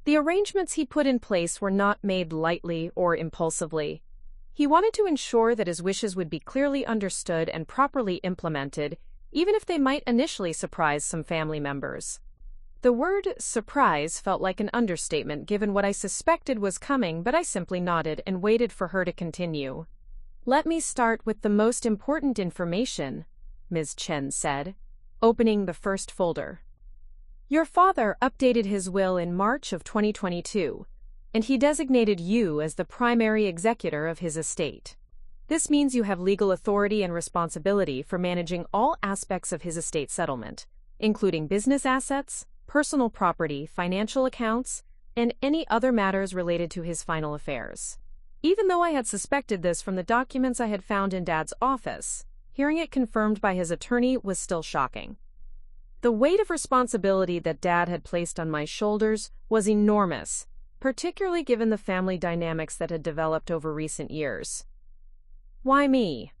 The arrangements he put in place were not made lightly or impulsively. He wanted to ensure that his wishes would be clearly understood and properly implemented, even if they might initially surprise some family members." The word surprise felt like an understatement given what I suspected was coming, but I simply nodded and waited for her to continue. "Let me start with the most important information," Ms. Chen said, opening the first folder. "Your father updated his will in March of 2022, and he designated you as the primary executor of his estate. This means you have legal authority and responsibility for managing all aspects of his estate settlement, including business assets, personal property, financial accounts, and any other matters related to his final affairs." Even though I had suspected this from the documents I had found in Dad's office, hearing it confirmed by his attorney was still shocking. The weight of responsibility that Dad had placed on my shoulders was enormous, particularly given the family dynamics that had developed over recent years. "Why me?"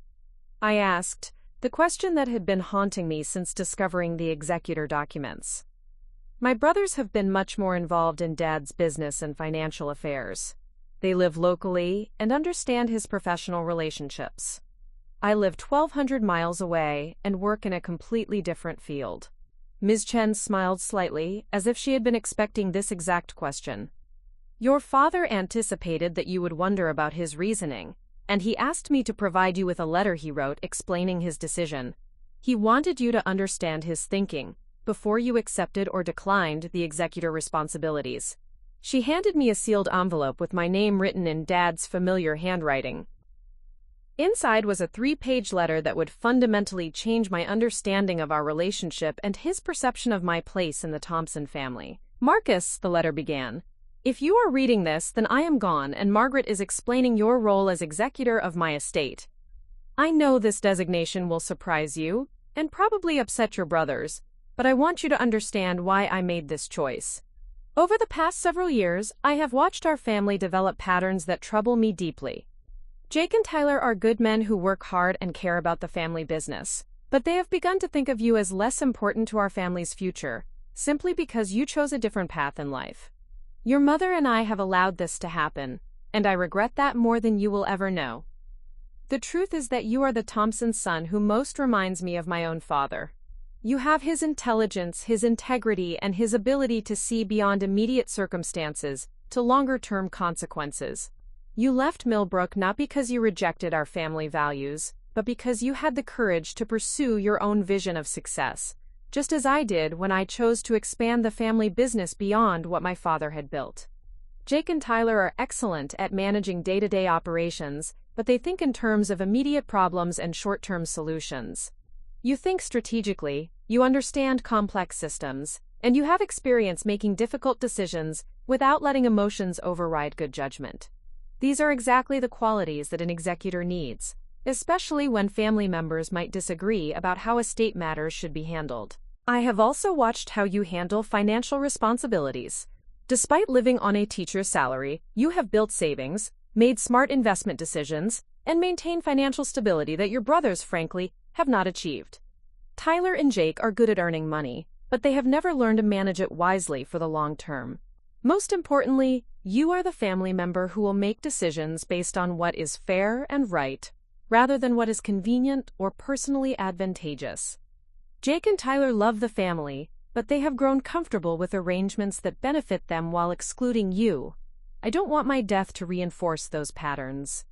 I asked, the question that had been haunting me since discovering the Executor documents. My brothers have been much more involved in Dad's business and financial affairs. They live locally and understand his professional relationships. I live 1,200 miles away and work in a completely different field. Ms. Chen smiled slightly, as if she had been expecting this exact question. "Your father anticipated that you would wonder about his reasoning, and he asked me to provide you with a letter he wrote explaining his decision. He wanted you to understand his thinking before you accepted or declined the executor responsibilities." She handed me a sealed envelope with my name written in Dad's familiar handwriting. Inside was a 3-page letter that would fundamentally change my understanding of our relationship and his perception of my place in the Thompson family. "Marcus," the letter began, "if you are reading this, then I am gone, and Margaret is explaining your role as executor of my estate. I know this designation will surprise you, and probably upset your brothers, but I want you to understand why I made this choice. Over the past several years, I have watched our family develop patterns that trouble me deeply. Jake and Tyler are good men who work hard and care about the family business, but they have begun to think of you as less important to our family's future, simply because you chose a different path in life. Your mother and I have allowed this to happen, and I regret that more than you will ever know. The truth is that you are the Thompson son who most reminds me of my own father. You have his intelligence, his integrity, and his ability to see beyond immediate circumstances to longer-term consequences. You left Millbrook not because you rejected our family values, but because you had the courage to pursue your own vision of success, just as I did when I chose to expand the family business beyond what my father had built. Jake and Tyler are excellent at managing day-to-day operations, but they think in terms of immediate problems and short-term solutions. You think strategically, you understand complex systems, and you have experience making difficult decisions without letting emotions override good judgment. These are exactly the qualities that an executor needs, especially when family members might disagree about how estate matters should be handled. I have also watched how you handle financial responsibilities. Despite living on a teacher's salary, you have built savings, made smart investment decisions, and maintained financial stability that your brothers, frankly, have not achieved. Tyler and Jake are good at earning money, but they have never learned to manage it wisely for the long term. Most importantly, you are the family member who will make decisions based on what is fair and right, rather than what is convenient or personally advantageous. Jake and Tyler love the family, but they have grown comfortable with arrangements that benefit them while excluding you. I don't want my death to reinforce those patterns.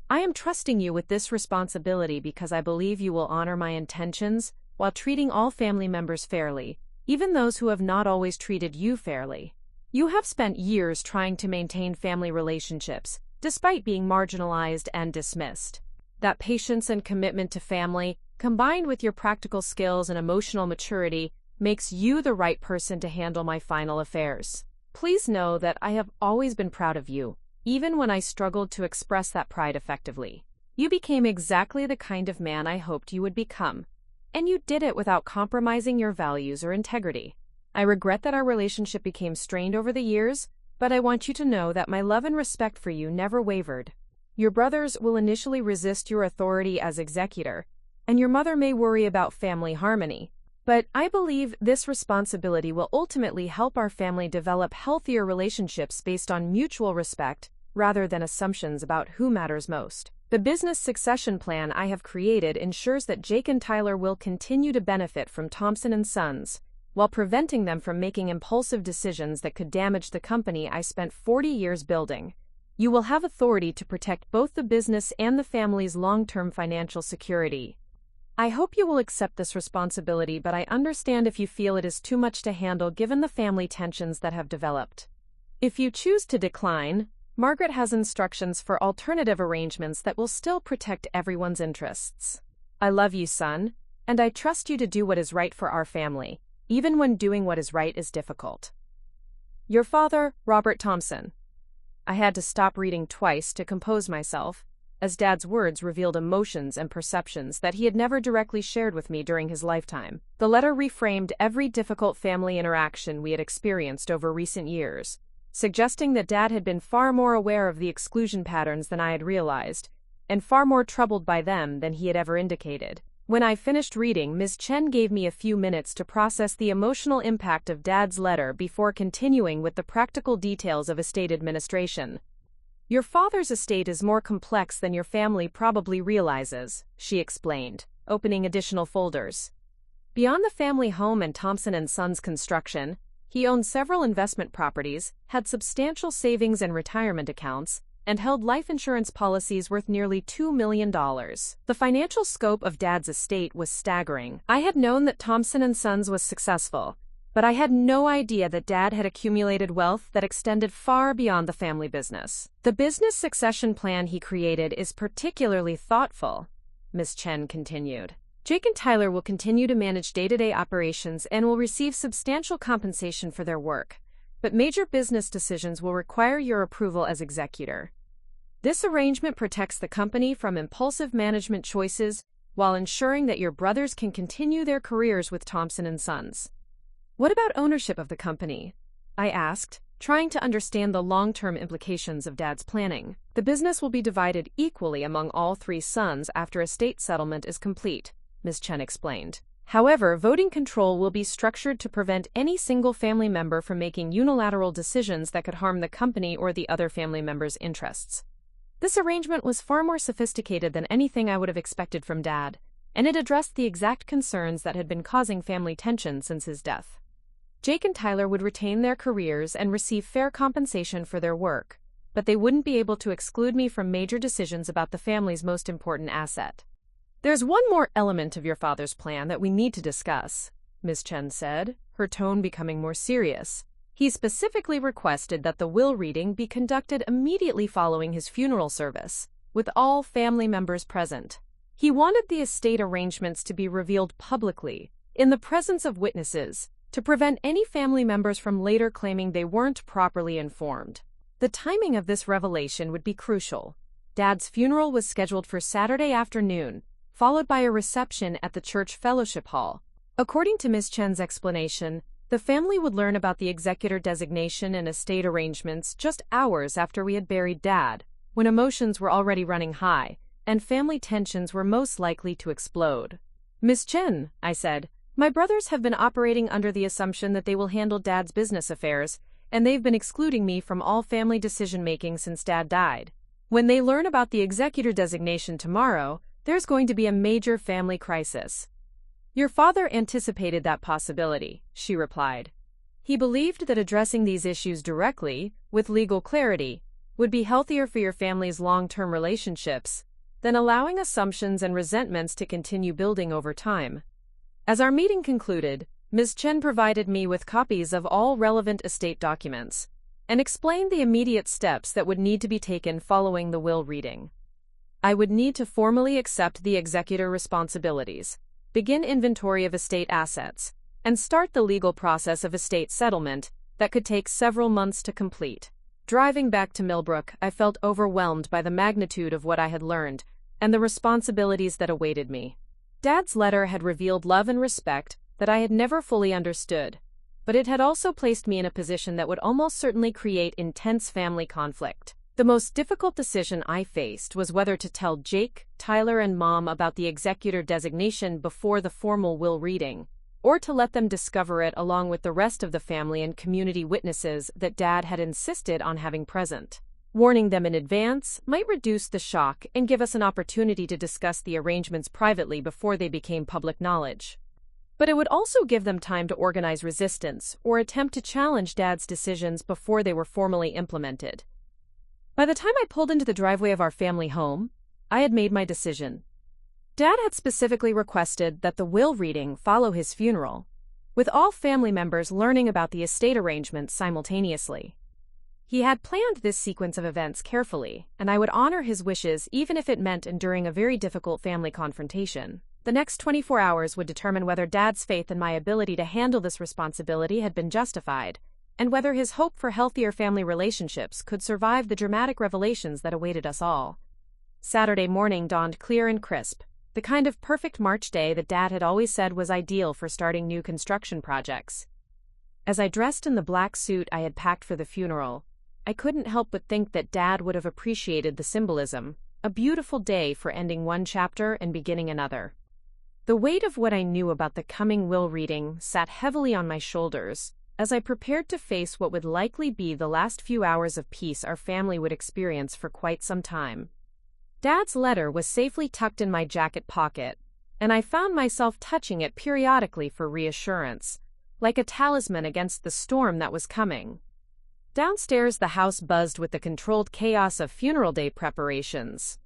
I am trusting you with this responsibility because I believe you will honor my intentions while treating all family members fairly, even those who have not always treated you fairly. You have spent years trying to maintain family relationships, despite being marginalized and dismissed. That patience and commitment to family, combined with your practical skills and emotional maturity, makes you the right person to handle my final affairs. Please know that I have always been proud of you, even when I struggled to express that pride effectively. You became exactly the kind of man I hoped you would become, and you did it without compromising your values or integrity. I regret that our relationship became strained over the years, but I want you to know that my love and respect for you never wavered. Your brothers will initially resist your authority as executor, and your mother may worry about family harmony. But I believe this responsibility will ultimately help our family develop healthier relationships based on mutual respect rather than assumptions about who matters most. The business succession plan I have created ensures that Jake and Tyler will continue to benefit from Thompson & Sons, while preventing them from making impulsive decisions that could damage the company I spent 40 years building. You will have authority to protect both the business and the family's long-term financial security. I hope you will accept this responsibility, but I understand if you feel it is too much to handle given the family tensions that have developed. If you choose to decline, Margaret has instructions for alternative arrangements that will still protect everyone's interests. I love you, son, and I trust you to do what is right for our family, even when doing what is right is difficult. Your father, Robert Thompson. I had to stop reading twice to compose myself, as Dad's words revealed emotions and perceptions that he had never directly shared with me during his lifetime. The letter reframed every difficult family interaction we had experienced over recent years, suggesting that Dad had been far more aware of the exclusion patterns than I had realized, and far more troubled by them than he had ever indicated. When I finished reading, Ms. Chen gave me a few minutes to process the emotional impact of Dad's letter before continuing with the practical details of estate administration. Your father's estate is more complex than your family probably realizes, she explained, opening additional folders. Beyond the family home and Thompson & Sons construction, he owned several investment properties, had substantial savings and retirement accounts, and held life insurance policies worth nearly $2 million. The financial scope of Dad's estate was staggering. I had known that Thompson & Sons was successful, but I had no idea that Dad had accumulated wealth that extended far beyond the family business. The business succession plan he created is particularly thoughtful, Ms. Chen continued. Jake and Tyler will continue to manage day-to-day operations and will receive substantial compensation for their work, but major business decisions will require your approval as executor. This arrangement protects the company from impulsive management choices while ensuring that your brothers can continue their careers with Thompson & Sons. What about ownership of the company? I asked, trying to understand the long-term implications of Dad's planning. The business will be divided equally among all three sons after estate settlement is complete, Ms. Chen explained. However, voting control will be structured to prevent any single family member from making unilateral decisions that could harm the company or the other family members' interests. This arrangement was far more sophisticated than anything I would have expected from Dad, and it addressed the exact concerns that had been causing family tension since his death. Jake and Tyler would retain their careers and receive fair compensation for their work, but they wouldn't be able to exclude me from major decisions about the family's most important asset. There's one more element of your father's plan that we need to discuss, Ms. Chen said, her tone becoming more serious. He specifically requested that the will reading be conducted immediately following his funeral service, with all family members present. He wanted the estate arrangements to be revealed publicly, in the presence of witnesses, to prevent any family members from later claiming they weren't properly informed. The timing of this revelation would be crucial. Dad's funeral was scheduled for Saturday afternoon, followed by a reception at the church fellowship hall. According to Ms. Chen's explanation, the family would learn about the executor designation and estate arrangements just hours after we had buried Dad, when emotions were already running high, and family tensions were most likely to explode. "Miss Chen," I said, "my brothers have been operating under the assumption that they will handle Dad's business affairs, and they've been excluding me from all family decision-making since Dad died. When they learn about the executor designation tomorrow, there's going to be a major family crisis." "Your father anticipated that possibility," she replied. "He believed that addressing these issues directly, with legal clarity, would be healthier for your family's long-term relationships than allowing assumptions and resentments to continue building over time." As our meeting concluded, Ms. Chen provided me with copies of all relevant estate documents and explained the immediate steps that would need to be taken following the will reading. I would need to formally accept the executor responsibilities, begin inventory of estate assets, and start the legal process of estate settlement that could take several months to complete. Driving back to Millbrook, I felt overwhelmed by the magnitude of what I had learned and the responsibilities that awaited me. Dad's letter had revealed love and respect that I had never fully understood, but it had also placed me in a position that would almost certainly create intense family conflict. The most difficult decision I faced was whether to tell Jake, Tyler, and Mom about the executor designation before the formal will reading, or to let them discover it along with the rest of the family and community witnesses that Dad had insisted on having present. Warning them in advance might reduce the shock and give us an opportunity to discuss the arrangements privately before they became public knowledge. But it would also give them time to organize resistance or attempt to challenge Dad's decisions before they were formally implemented. By the time I pulled into the driveway of our family home, I had made my decision. Dad had specifically requested that the will reading follow his funeral, with all family members learning about the estate arrangements simultaneously. He had planned this sequence of events carefully, and I would honor his wishes even if it meant enduring a very difficult family confrontation. The next 24 hours would determine whether Dad's faith in my ability to handle this responsibility had been justified, and whether his hope for healthier family relationships could survive the dramatic revelations that awaited us all. Saturday morning dawned clear and crisp, the kind of perfect March day that Dad had always said was ideal for starting new construction projects. As I dressed in the black suit I had packed for the funeral, I couldn't help but think that Dad would have appreciated the symbolism, a beautiful day for ending one chapter and beginning another. The weight of what I knew about the coming will reading sat heavily on my shoulders as I prepared to face what would likely be the last few hours of peace our family would experience for quite some time. Dad's letter was safely tucked in my jacket pocket, and I found myself touching it periodically for reassurance, like a talisman against the storm that was coming. Downstairs, the house buzzed with the controlled chaos of funeral day preparations.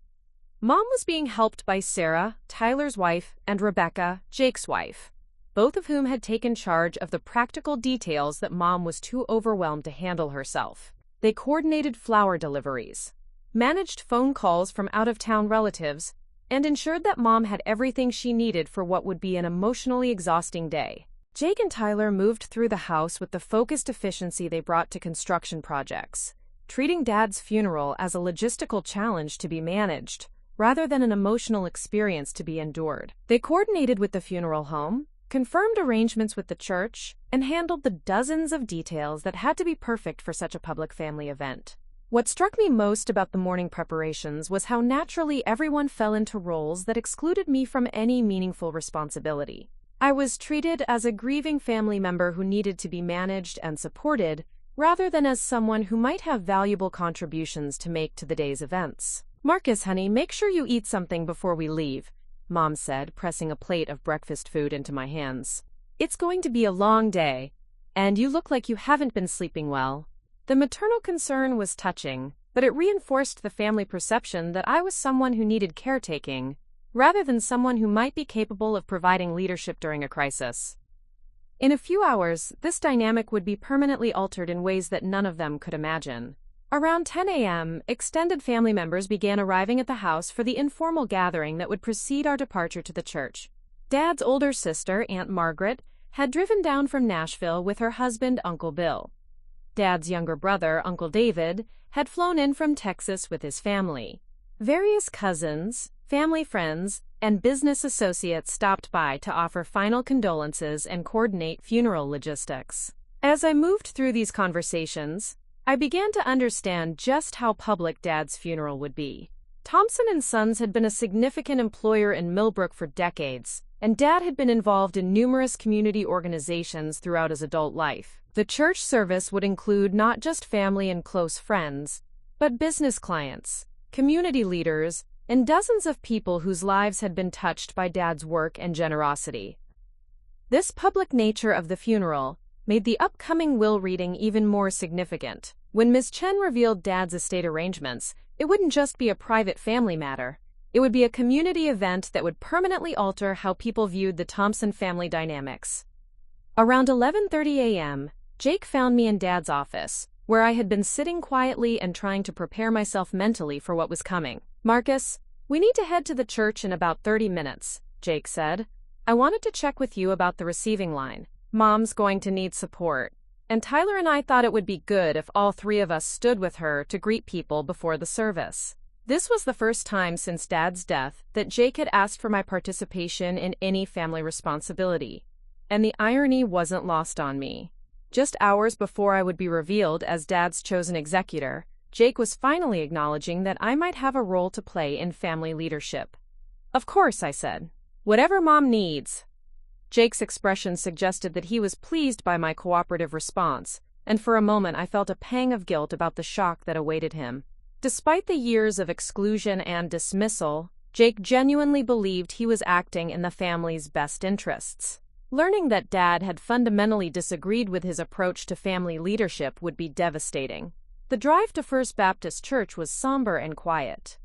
Mom was being helped by Sarah, Tyler's wife, and Rebecca, Jake's wife, both of whom had taken charge of the practical details that Mom was too overwhelmed to handle herself. They coordinated flower deliveries, managed phone calls from out-of-town relatives, and ensured that Mom had everything she needed for what would be an emotionally exhausting day. Jake and Tyler moved through the house with the focused efficiency they brought to construction projects, treating Dad's funeral as a logistical challenge to be managed, rather than an emotional experience to be endured. They coordinated with the funeral home, confirmed arrangements with the church, and handled the dozens of details that had to be perfect for such a public family event. What struck me most about the morning preparations was how naturally everyone fell into roles that excluded me from any meaningful responsibility. I was treated as a grieving family member who needed to be managed and supported, rather than as someone who might have valuable contributions to make to the day's events. "Marcus, honey, make sure you eat something before we leave," Mom said, pressing a plate of breakfast food into my hands. "It's going to be a long day, and you look like you haven't been sleeping well." The maternal concern was touching, but it reinforced the family perception that I was someone who needed caretaking, rather than someone who might be capable of providing leadership during a crisis. In a few hours, this dynamic would be permanently altered in ways that none of them could imagine. Around 10 a.m., extended family members began arriving at the house for the informal gathering that would precede our departure to the church. Dad's older sister, Aunt Margaret, had driven down from Nashville with her husband, Uncle Bill. Dad's younger brother, Uncle David, had flown in from Texas with his family. Various cousins, family friends, and business associates stopped by to offer final condolences and coordinate funeral logistics. As I moved through these conversations, I began to understand just how public Dad's funeral would be. Thompson & Sons had been a significant employer in Millbrook for decades, and Dad had been involved in numerous community organizations throughout his adult life. The church service would include not just family and close friends, but business clients, community leaders, and dozens of people whose lives had been touched by Dad's work and generosity. This public nature of the funeral made the upcoming will reading even more significant. When Ms. Chen revealed Dad's estate arrangements, it wouldn't just be a private family matter. It would be a community event that would permanently alter how people viewed the Thompson family dynamics. Around 11:30 a.m., Jake found me in Dad's office, where I had been sitting quietly and trying to prepare myself mentally for what was coming. "Marcus, we need to head to the church in about 30 minutes, Jake said. "I wanted to check with you about the receiving line. Mom's going to need support, and Tyler and I thought it would be good if all three of us stood with her to greet people before the service." This was the first time since Dad's death that Jake had asked for my participation in any family responsibility, and the irony wasn't lost on me. Just hours before I would be revealed as Dad's chosen executor, Jake was finally acknowledging that I might have a role to play in family leadership. "Of course," I said. "Whatever Mom needs." Jake's expression suggested that he was pleased by my cooperative response, and for a moment I felt a pang of guilt about the shock that awaited him. Despite the years of exclusion and dismissal, Jake genuinely believed he was acting in the family's best interests. Learning that Dad had fundamentally disagreed with his approach to family leadership would be devastating. The drive to First Baptist Church was somber and quiet.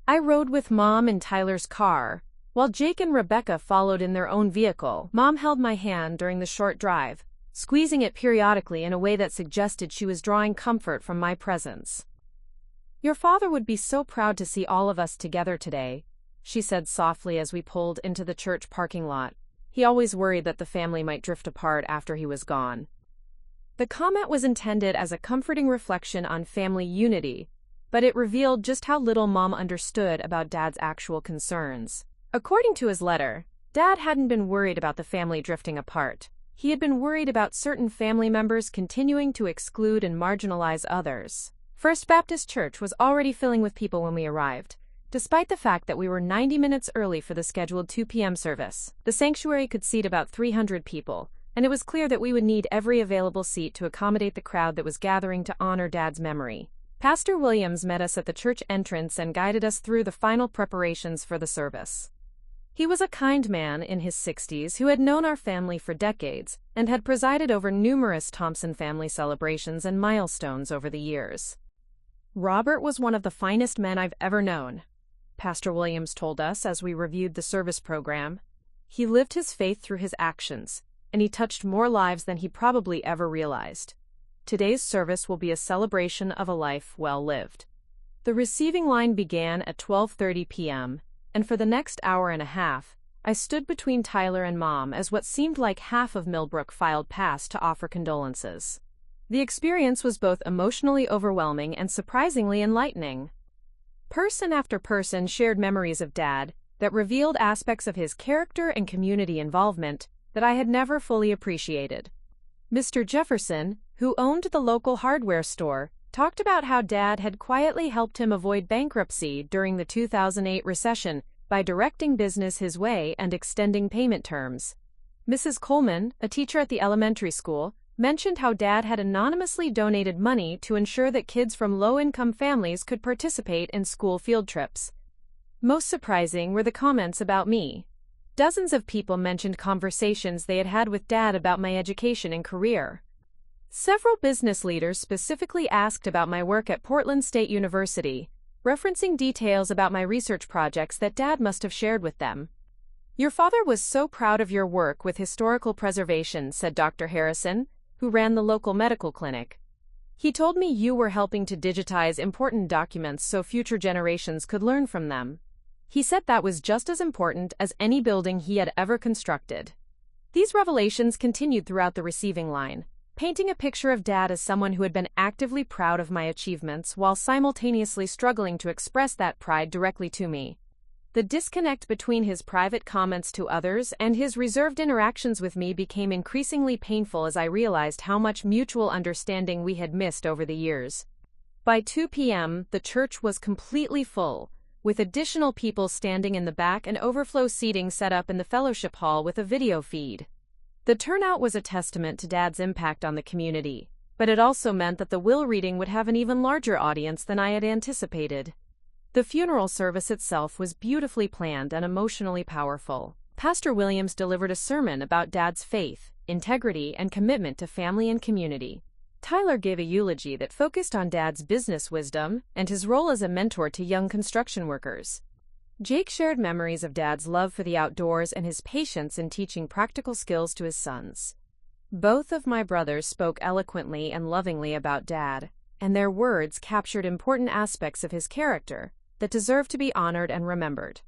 I rode with Mom in Tyler's car, while Jake and Rebecca followed in their own vehicle. Mom held my hand during the short drive, squeezing it periodically in a way that suggested she was drawing comfort from my presence. "Your father would be so proud to see all of us together today," she said softly as we pulled into the church parking lot. He always worried that the family might drift apart after he was gone. The comment was intended as a comforting reflection on family unity, but it revealed just how little Mom understood about Dad's actual concerns. According to his letter, Dad hadn't been worried about the family drifting apart. He had been worried about certain family members continuing to exclude and marginalize others. First Baptist Church was already filling with people when we arrived, despite the fact that we were 90 minutes early for the scheduled 2 p.m. service. The sanctuary could seat about 300 people, and it was clear that we would need every available seat to accommodate the crowd that was gathering to honor Dad's memory. Pastor Williams met us at the church entrance and guided us through the final preparations for the service. He was a kind man in his 60s who had known our family for decades and had presided over numerous Thompson family celebrations and milestones over the years. "Robert was one of the finest men I've ever known," Pastor Williams told us as we reviewed the service program. "He lived his faith through his actions, and he touched more lives than he probably ever realized. Today's service will be a celebration of a life well lived." The receiving line began at 12:30 p.m., and for the next hour and a half, I stood between Tyler and Mom as what seemed like half of Millbrook filed past to offer condolences. The experience was both emotionally overwhelming and surprisingly enlightening. Person after person shared memories of Dad that revealed aspects of his character and community involvement that I had never fully appreciated. Mr. Jefferson, who owned the local hardware store, talked about how Dad had quietly helped him avoid bankruptcy during the 2008 recession by directing business his way and extending payment terms. Mrs. Coleman, a teacher at the elementary school, mentioned how Dad had anonymously donated money to ensure that kids from low-income families could participate in school field trips. Most surprising were the comments about me. Dozens of people mentioned conversations they had had with Dad about my education and career. Several business leaders specifically asked about my work at Portland State University, referencing details about my research projects that Dad must have shared with them. "Your father was so proud of your work with historical preservation," said Dr. Harrison, who ran the local medical clinic. "He told me you were helping to digitize important documents so future generations could learn from them. He said that was just as important as any building he had ever constructed." These revelations continued throughout the receiving line. painting a picture of Dad as someone who had been actively proud of my achievements while simultaneously struggling to express that pride directly to me. The disconnect between his private comments to others and his reserved interactions with me became increasingly painful as I realized how much mutual understanding we had missed over the years. By 2 p.m., the church was completely full, with additional people standing in the back and overflow seating set up in the fellowship hall with a video feed. The turnout was a testament to Dad's impact on the community, but it also meant that the will reading would have an even larger audience than I had anticipated. The funeral service itself was beautifully planned and emotionally powerful. Pastor Williams delivered a sermon about Dad's faith, integrity, and commitment to family and community. Tyler gave a eulogy that focused on Dad's business wisdom and his role as a mentor to young construction workers. Jake shared memories of Dad's love for the outdoors and his patience in teaching practical skills to his sons. Both of my brothers spoke eloquently and lovingly about Dad, and their words captured important aspects of his character that deserve to be honored and remembered.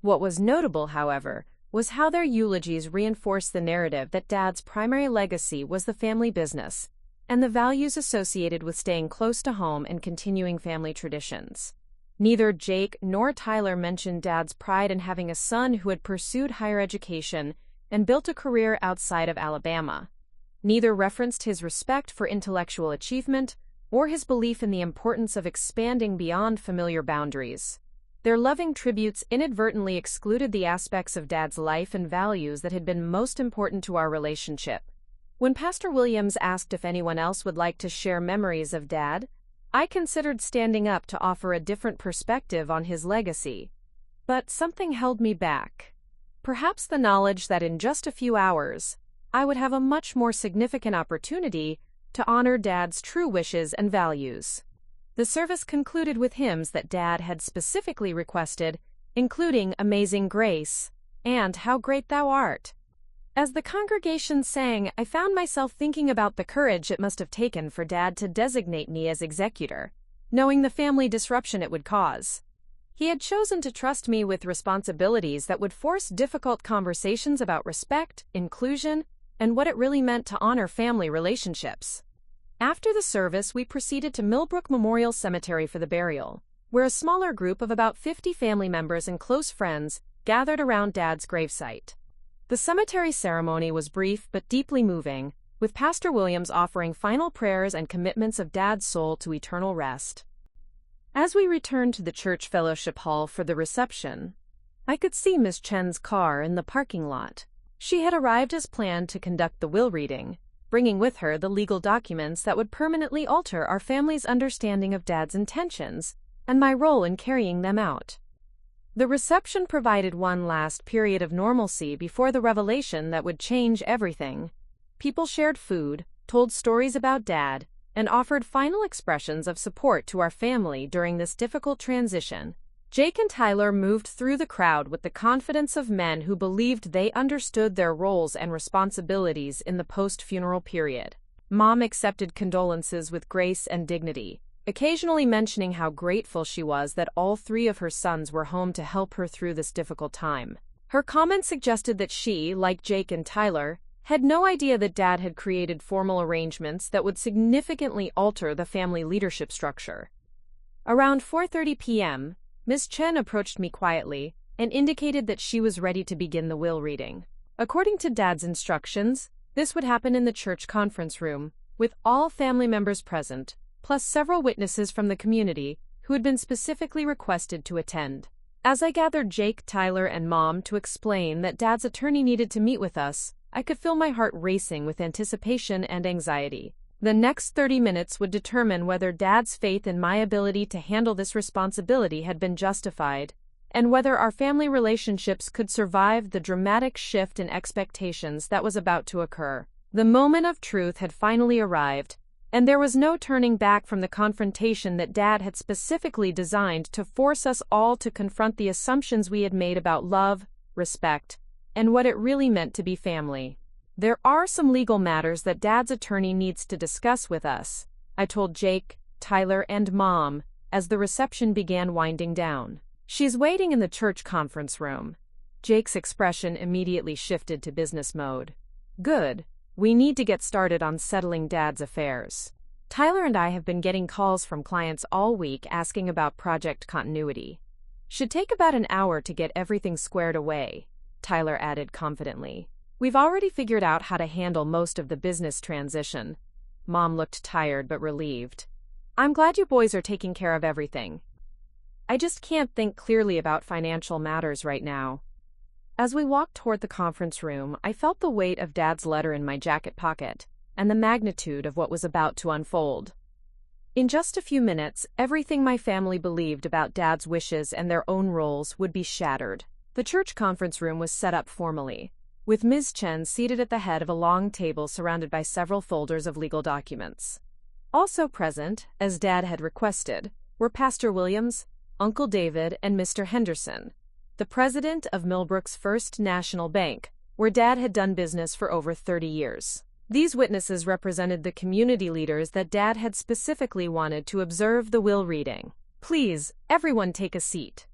What was notable, however, was how their eulogies reinforced the narrative that Dad's primary legacy was the family business and the values associated with staying close to home and continuing family traditions. Neither Jake nor Tyler mentioned Dad's pride in having a son who had pursued higher education and built a career outside of Alabama. Neither referenced his respect for intellectual achievement or his belief in the importance of expanding beyond familiar boundaries. Their loving tributes inadvertently excluded the aspects of Dad's life and values that had been most important to our relationship. When Pastor Williams asked if anyone else would like to share memories of Dad, I considered standing up to offer a different perspective on his legacy. But something held me back. Perhaps the knowledge that in just a few hours, I would have a much more significant opportunity to honor Dad's true wishes and values. The service concluded with hymns that Dad had specifically requested, including Amazing Grace and How Great Thou Art. As the congregation sang, I found myself thinking about the courage it must have taken for Dad to designate me as executor, knowing the family disruption it would cause. He had chosen to trust me with responsibilities that would force difficult conversations about respect, inclusion, and what it really meant to honor family relationships. After the service, we proceeded to Millbrook Memorial Cemetery for the burial, where a smaller group of about 50 family members and close friends gathered around Dad's gravesite. The cemetery ceremony was brief but deeply moving, with Pastor Williams offering final prayers and commitments of Dad's soul to eternal rest. As we returned to the church fellowship hall for the reception, I could see Miss Chen's car in the parking lot. She had arrived as planned to conduct the will reading, bringing with her the legal documents that would permanently alter our family's understanding of Dad's intentions and my role in carrying them out. The reception provided one last period of normalcy before the revelation that would change everything. People shared food, told stories about Dad, and offered final expressions of support to our family during this difficult transition. Jake and Tyler moved through the crowd with the confidence of men who believed they understood their roles and responsibilities in the post-funeral period. Mom accepted condolences with grace and dignity, occasionally mentioning how grateful she was that all 3 of her sons were home to help her through this difficult time. Her comments suggested that she, like Jake and Tyler, had no idea that Dad had created formal arrangements that would significantly alter the family leadership structure. Around 4:30 p.m., Miss Chen approached me quietly and indicated that she was ready to begin the will reading. According to Dad's instructions, this would happen in the church conference room, with all family members present, plus several witnesses from the community who had been specifically requested to attend. As I gathered Jake, Tyler, and Mom to explain that Dad's attorney needed to meet with us, I could feel my heart racing with anticipation and anxiety. The next 30 minutes would determine whether Dad's faith in my ability to handle this responsibility had been justified, and whether our family relationships could survive the dramatic shift in expectations that was about to occur. The moment of truth had finally arrived, and there was no turning back from the confrontation that Dad had specifically designed to force us all to confront the assumptions we had made about love, respect, and what it really meant to be family. There are some legal matters that Dad's attorney needs to discuss with us, I told Jake, Tyler, and Mom as the reception began winding down. She's waiting in the church conference room. Jake's expression immediately shifted to business mode. Good. We need to get started on settling Dad's affairs. Tyler and I have been getting calls from clients all week asking about project continuity. Should take about an hour to get everything squared away, Tyler added confidently. We've already figured out how to handle most of the business transition. Mom looked tired but relieved. I'm glad you boys are taking care of everything. I just can't think clearly about financial matters right now. As we walked toward the conference room, I felt the weight of Dad's letter in my jacket pocket and the magnitude of what was about to unfold. In just a few minutes, everything my family believed about Dad's wishes and their own roles would be shattered. The church conference room was set up formally, with Ms. Chen seated at the head of a long table surrounded by several folders of legal documents. Also present, as Dad had requested, were Pastor Williams, Uncle David, and Mr. Henderson, the president of Millbrook's First National Bank, where Dad had done business for over 30 years. These witnesses represented the community leaders that Dad had specifically wanted to observe the will reading. Please, everyone take a seat,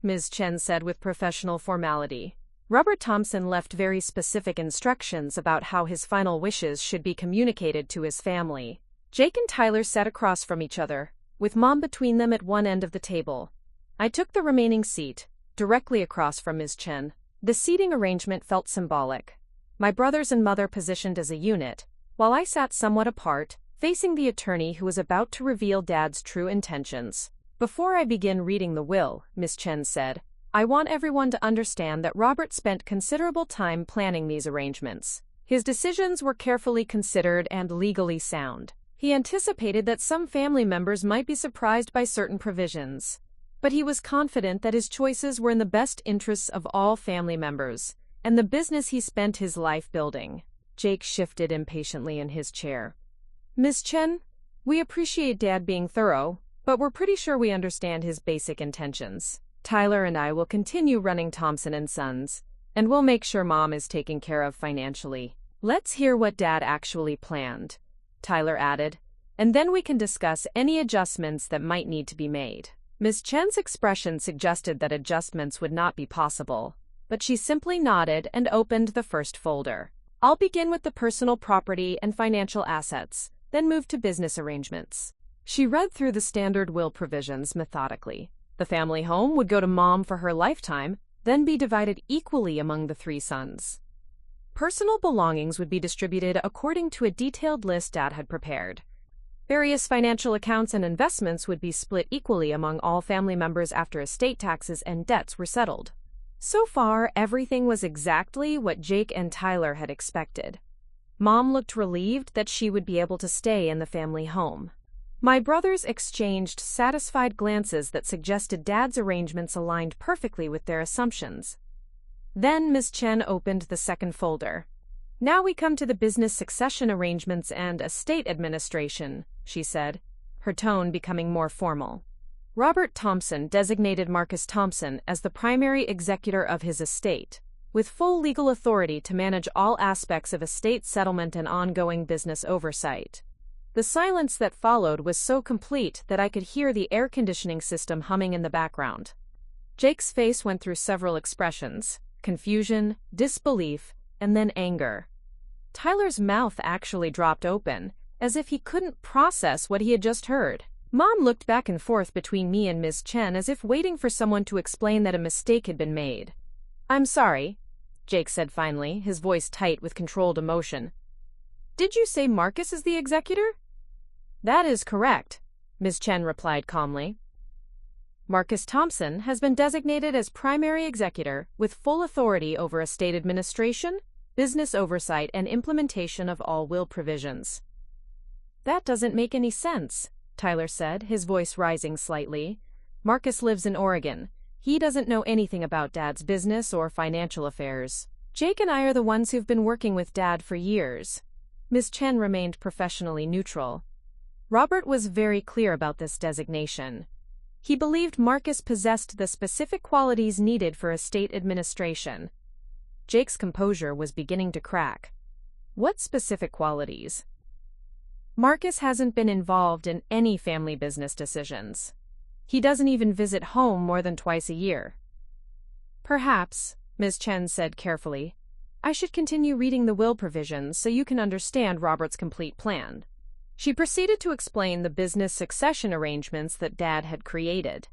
Ms. Chen said with professional formality. Robert Thompson left very specific instructions about how his final wishes should be communicated to his family. Jake and Tyler sat across from each other, with Mom between them at one end of the table. I took the remaining seat, directly across from Ms. Chen. The seating arrangement felt symbolic. My brothers and mother positioned as a unit, while I sat somewhat apart, facing the attorney who was about to reveal Dad's true intentions. Before I begin reading the will, Ms. Chen said, I want everyone to understand that Robert spent considerable time planning these arrangements. His decisions were carefully considered and legally sound. He anticipated that some family members might be surprised by certain provisions, but he was confident that his choices were in the best interests of all family members and the business he spent his life building. Jake shifted impatiently in his chair. Ms. Chen, we appreciate Dad being thorough, but we're pretty sure we understand his basic intentions. Tyler and I will continue running Thompson & Sons, and we'll make sure Mom is taken care of financially. Let's hear what Dad actually planned, Tyler added, and then we can discuss any adjustments that might need to be made. Ms. Chen's expression suggested that adjustments would not be possible, but she simply nodded and opened the first folder. I'll begin with the personal property and financial assets, then move to business arrangements. She read through the standard will provisions methodically. The family home would go to Mom for her lifetime, then be divided equally among the 3 sons. Personal belongings would be distributed according to a detailed list Dad had prepared. Various financial accounts and investments would be split equally among all family members after estate taxes and debts were settled. So far, everything was exactly what Jake and Tyler had expected. Mom looked relieved that she would be able to stay in the family home. My brothers exchanged satisfied glances that suggested Dad's arrangements aligned perfectly with their assumptions. Then Ms. Chen opened the second folder. Now we come to the business succession arrangements and estate administration, she said, her tone becoming more formal. Robert Thompson designated Marcus Thompson as the primary executor of his estate, with full legal authority to manage all aspects of estate settlement and ongoing business oversight. The silence that followed was so complete that I could hear the air conditioning system humming in the background. Jake's face went through several expressions: confusion, disbelief, and then anger. Tyler's mouth actually dropped open, as if he couldn't process what he had just heard. Mom looked back and forth between me and Ms. Chen as if waiting for someone to explain that a mistake had been made. I'm sorry, Jake said finally, his voice tight with controlled emotion. Did you say Marcus is the executor? That is correct, Ms. Chen replied calmly. Marcus Thompson has been designated as primary executor with full authority over estate administration, business oversight, and implementation of all will provisions. That doesn't make any sense, Tyler said, his voice rising slightly. Marcus lives in Oregon. He doesn't know anything about Dad's business or financial affairs. Jake and I are the ones who've been working with Dad for years. Ms. Chen remained professionally neutral. Robert was very clear about this designation. He believed Marcus possessed the specific qualities needed for estate administration. Jake's composure was beginning to crack. What specific qualities? Marcus hasn't been involved in any family business decisions. He doesn't even visit home more than twice a year. Perhaps, Ms. Chen said carefully, I should continue reading the will provisions so you can understand Robert's complete plan. She proceeded to explain the business succession arrangements that Dad had created.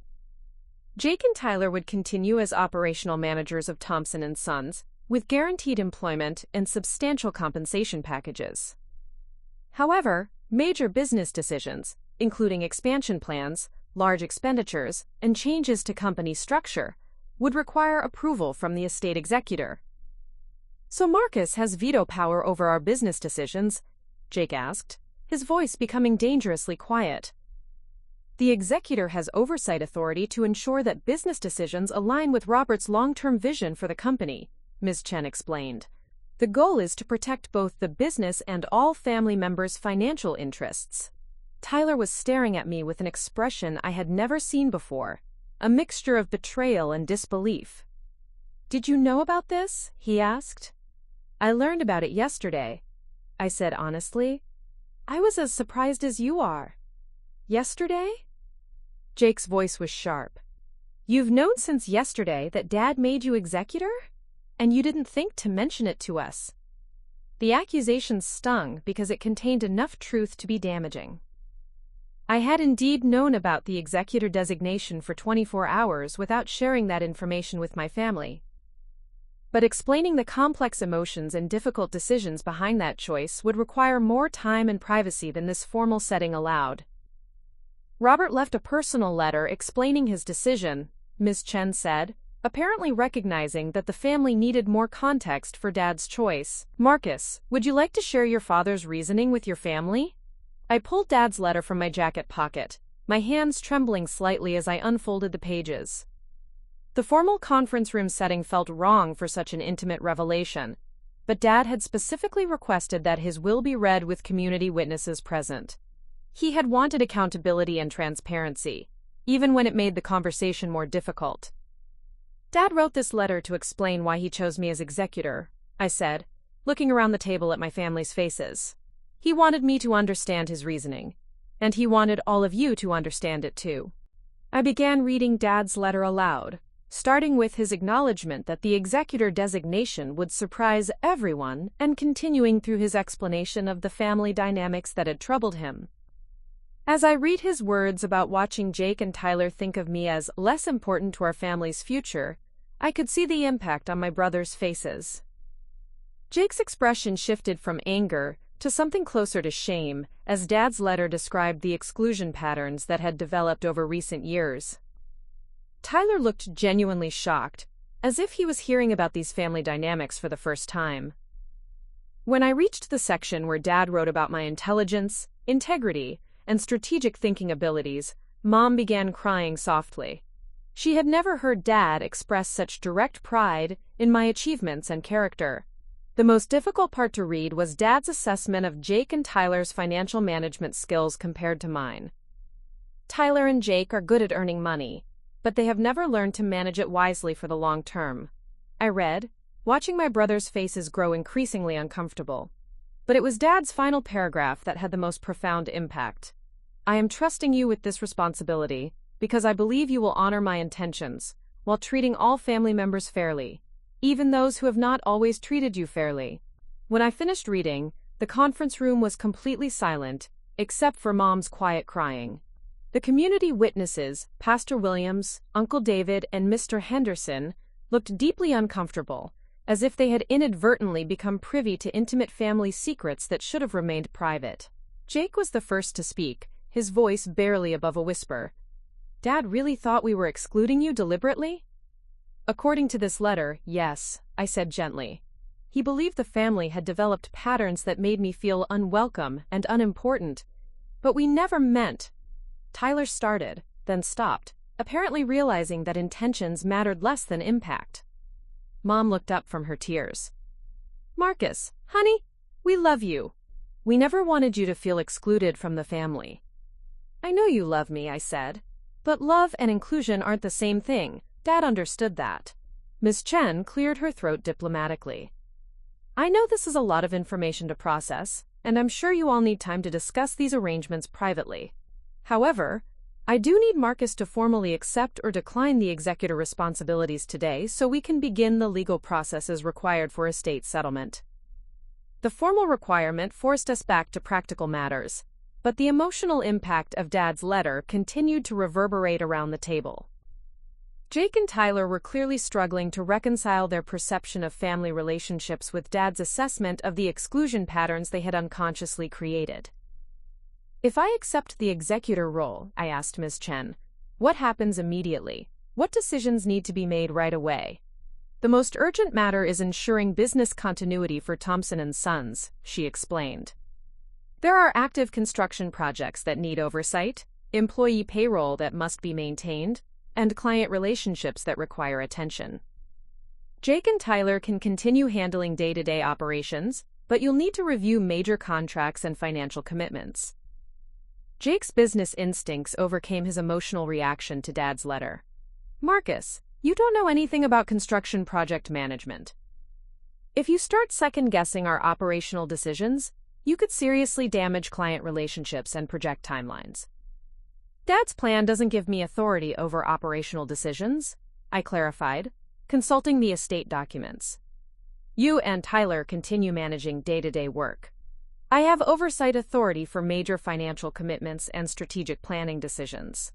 Jake and Tyler would continue as operational managers of Thompson & Sons, with guaranteed employment and substantial compensation packages. However, major business decisions, including expansion plans, large expenditures, and changes to company structure, would require approval from the estate executor. "So Marcus has veto power over our business decisions?" Jake asked, his voice becoming dangerously quiet. "The executor has oversight authority to ensure that business decisions align with Robert's long-term vision for the company," Ms. Chen explained. "The goal is to protect both the business and all family members' financial interests." Tyler was staring at me with an expression I had never seen before, a mixture of betrayal and disbelief. "Did you know about this?" he asked. "I learned about it yesterday," I said honestly. "I was as surprised as you are." "Yesterday?" Jake's voice was sharp. "You've known since yesterday that Dad made you executor? And you didn't think to mention it to us." The accusation stung because it contained enough truth to be damaging. I had indeed known about the executor designation for 24 hours without sharing that information with my family. But explaining the complex emotions and difficult decisions behind that choice would require more time and privacy than this formal setting allowed. "Robert left a personal letter explaining his decision," Ms. Chen said, apparently recognizing that the family needed more context for Dad's choice. "Marcus, would you like to share your father's reasoning with your family?" I pulled Dad's letter from my jacket pocket, my hands trembling slightly as I unfolded the pages. The formal conference room setting felt wrong for such an intimate revelation, but Dad had specifically requested that his will be read with community witnesses present. He had wanted accountability and transparency, even when it made the conversation more difficult. "Dad wrote this letter to explain why he chose me as executor," I said, looking around the table at my family's faces. "He wanted me to understand his reasoning, and he wanted all of you to understand it too." I began reading Dad's letter aloud, starting with his acknowledgement that the executor designation would surprise everyone and continuing through his explanation of the family dynamics that had troubled him. As I read his words about watching Jake and Tyler think of me as less important to our family's future, I could see the impact on my brothers' faces. Jake's expression shifted from anger to something closer to shame as Dad's letter described the exclusion patterns that had developed over recent years. Tyler looked genuinely shocked, as if he was hearing about these family dynamics for the first time. When I reached the section where Dad wrote about my intelligence, integrity, and strategic thinking abilities, Mom began crying softly. She had never heard Dad express such direct pride in my achievements and character. The most difficult part to read was Dad's assessment of Jake and Tyler's financial management skills compared to mine. "Tyler and Jake are good at earning money, but they have never learned to manage it wisely for the long term," I read, watching my brothers' faces grow increasingly uncomfortable. But it was Dad's final paragraph that had the most profound impact. "I am trusting you with this responsibility because I believe you will honor my intentions while treating all family members fairly, even those who have not always treated you fairly." When I finished reading, the conference room was completely silent, except for Mom's quiet crying. The community witnesses, Pastor Williams, Uncle David, and Mr. Henderson, looked deeply uncomfortable, as if they had inadvertently become privy to intimate family secrets that should have remained private. Jake was the first to speak, his voice barely above a whisper. "Dad really thought we were excluding you deliberately?" "According to this letter, yes," I said gently. "He believed the family had developed patterns that made me feel unwelcome and unimportant, but we never meant—" Tyler started, then stopped, apparently realizing that intentions mattered less than impact. Mom looked up from her tears. "Marcus, honey, we love you. We never wanted you to feel excluded from the family." "I know you love me," I said. "But love and inclusion aren't the same thing." Dad understood that. Ms. Chen cleared her throat diplomatically. "I know this is a lot of information to process, and I'm sure you all need time to discuss these arrangements privately. However, I do need Marcus to formally accept or decline the executor responsibilities today so we can begin the legal processes required for estate settlement. The formal requirement forced us back to practical matters, but the emotional impact of Dad's letter continued to reverberate around the table. Jake and Tyler were clearly struggling to reconcile their perception of family relationships with Dad's assessment of the exclusion patterns they had unconsciously created. "If I accept the executor role," I asked Ms. Chen, "what happens immediately? What decisions need to be made right away?" "The most urgent matter is ensuring business continuity for Thompson & Sons," she explained. "There are active construction projects that need oversight, employee payroll that must be maintained, and client relationships that require attention. Jake and Tyler can continue handling day-to-day operations, but you'll need to review major contracts and financial commitments." Jake's business instincts overcame his emotional reaction to Dad's letter. "Marcus, you don't know anything about construction project management. If you start second-guessing our operational decisions, you could seriously damage client relationships and project timelines." "Dad's plan doesn't give me authority over operational decisions," I clarified, consulting the estate documents. "You and Tyler continue managing day-to-day work. I have oversight authority for major financial commitments and strategic planning decisions."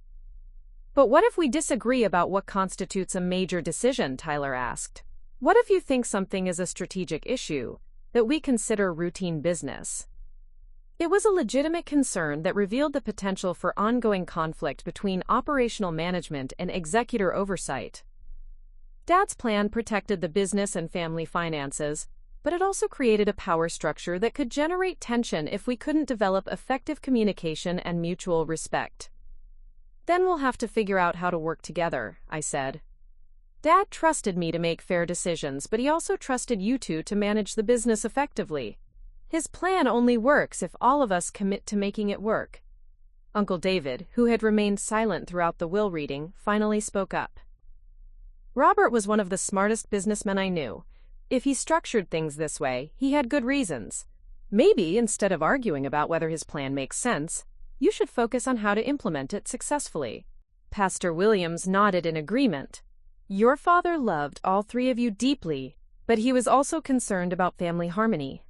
"But what if we disagree about what constitutes a major decision?" Tyler asked. "What if you think something is a strategic issue that we consider routine business?" It was a legitimate concern that revealed the potential for ongoing conflict between operational management and executor oversight. Dad's plan protected the business and family finances, but it also created a power structure that could generate tension if we couldn't develop effective communication and mutual respect. "Then we'll have to figure out how to work together," I said. "Dad trusted me to make fair decisions, but he also trusted you two to manage the business effectively. His plan only works if all of us commit to making it work." Uncle David, who had remained silent throughout the will reading, finally spoke up. "Robert was one of the smartest businessmen I knew. If he structured things this way, he had good reasons. Maybe, instead of arguing about whether his plan makes sense, you should focus on how to implement it successfully." Pastor Williams nodded in agreement. "Your father loved all three of you deeply, but he was also concerned about family harmony.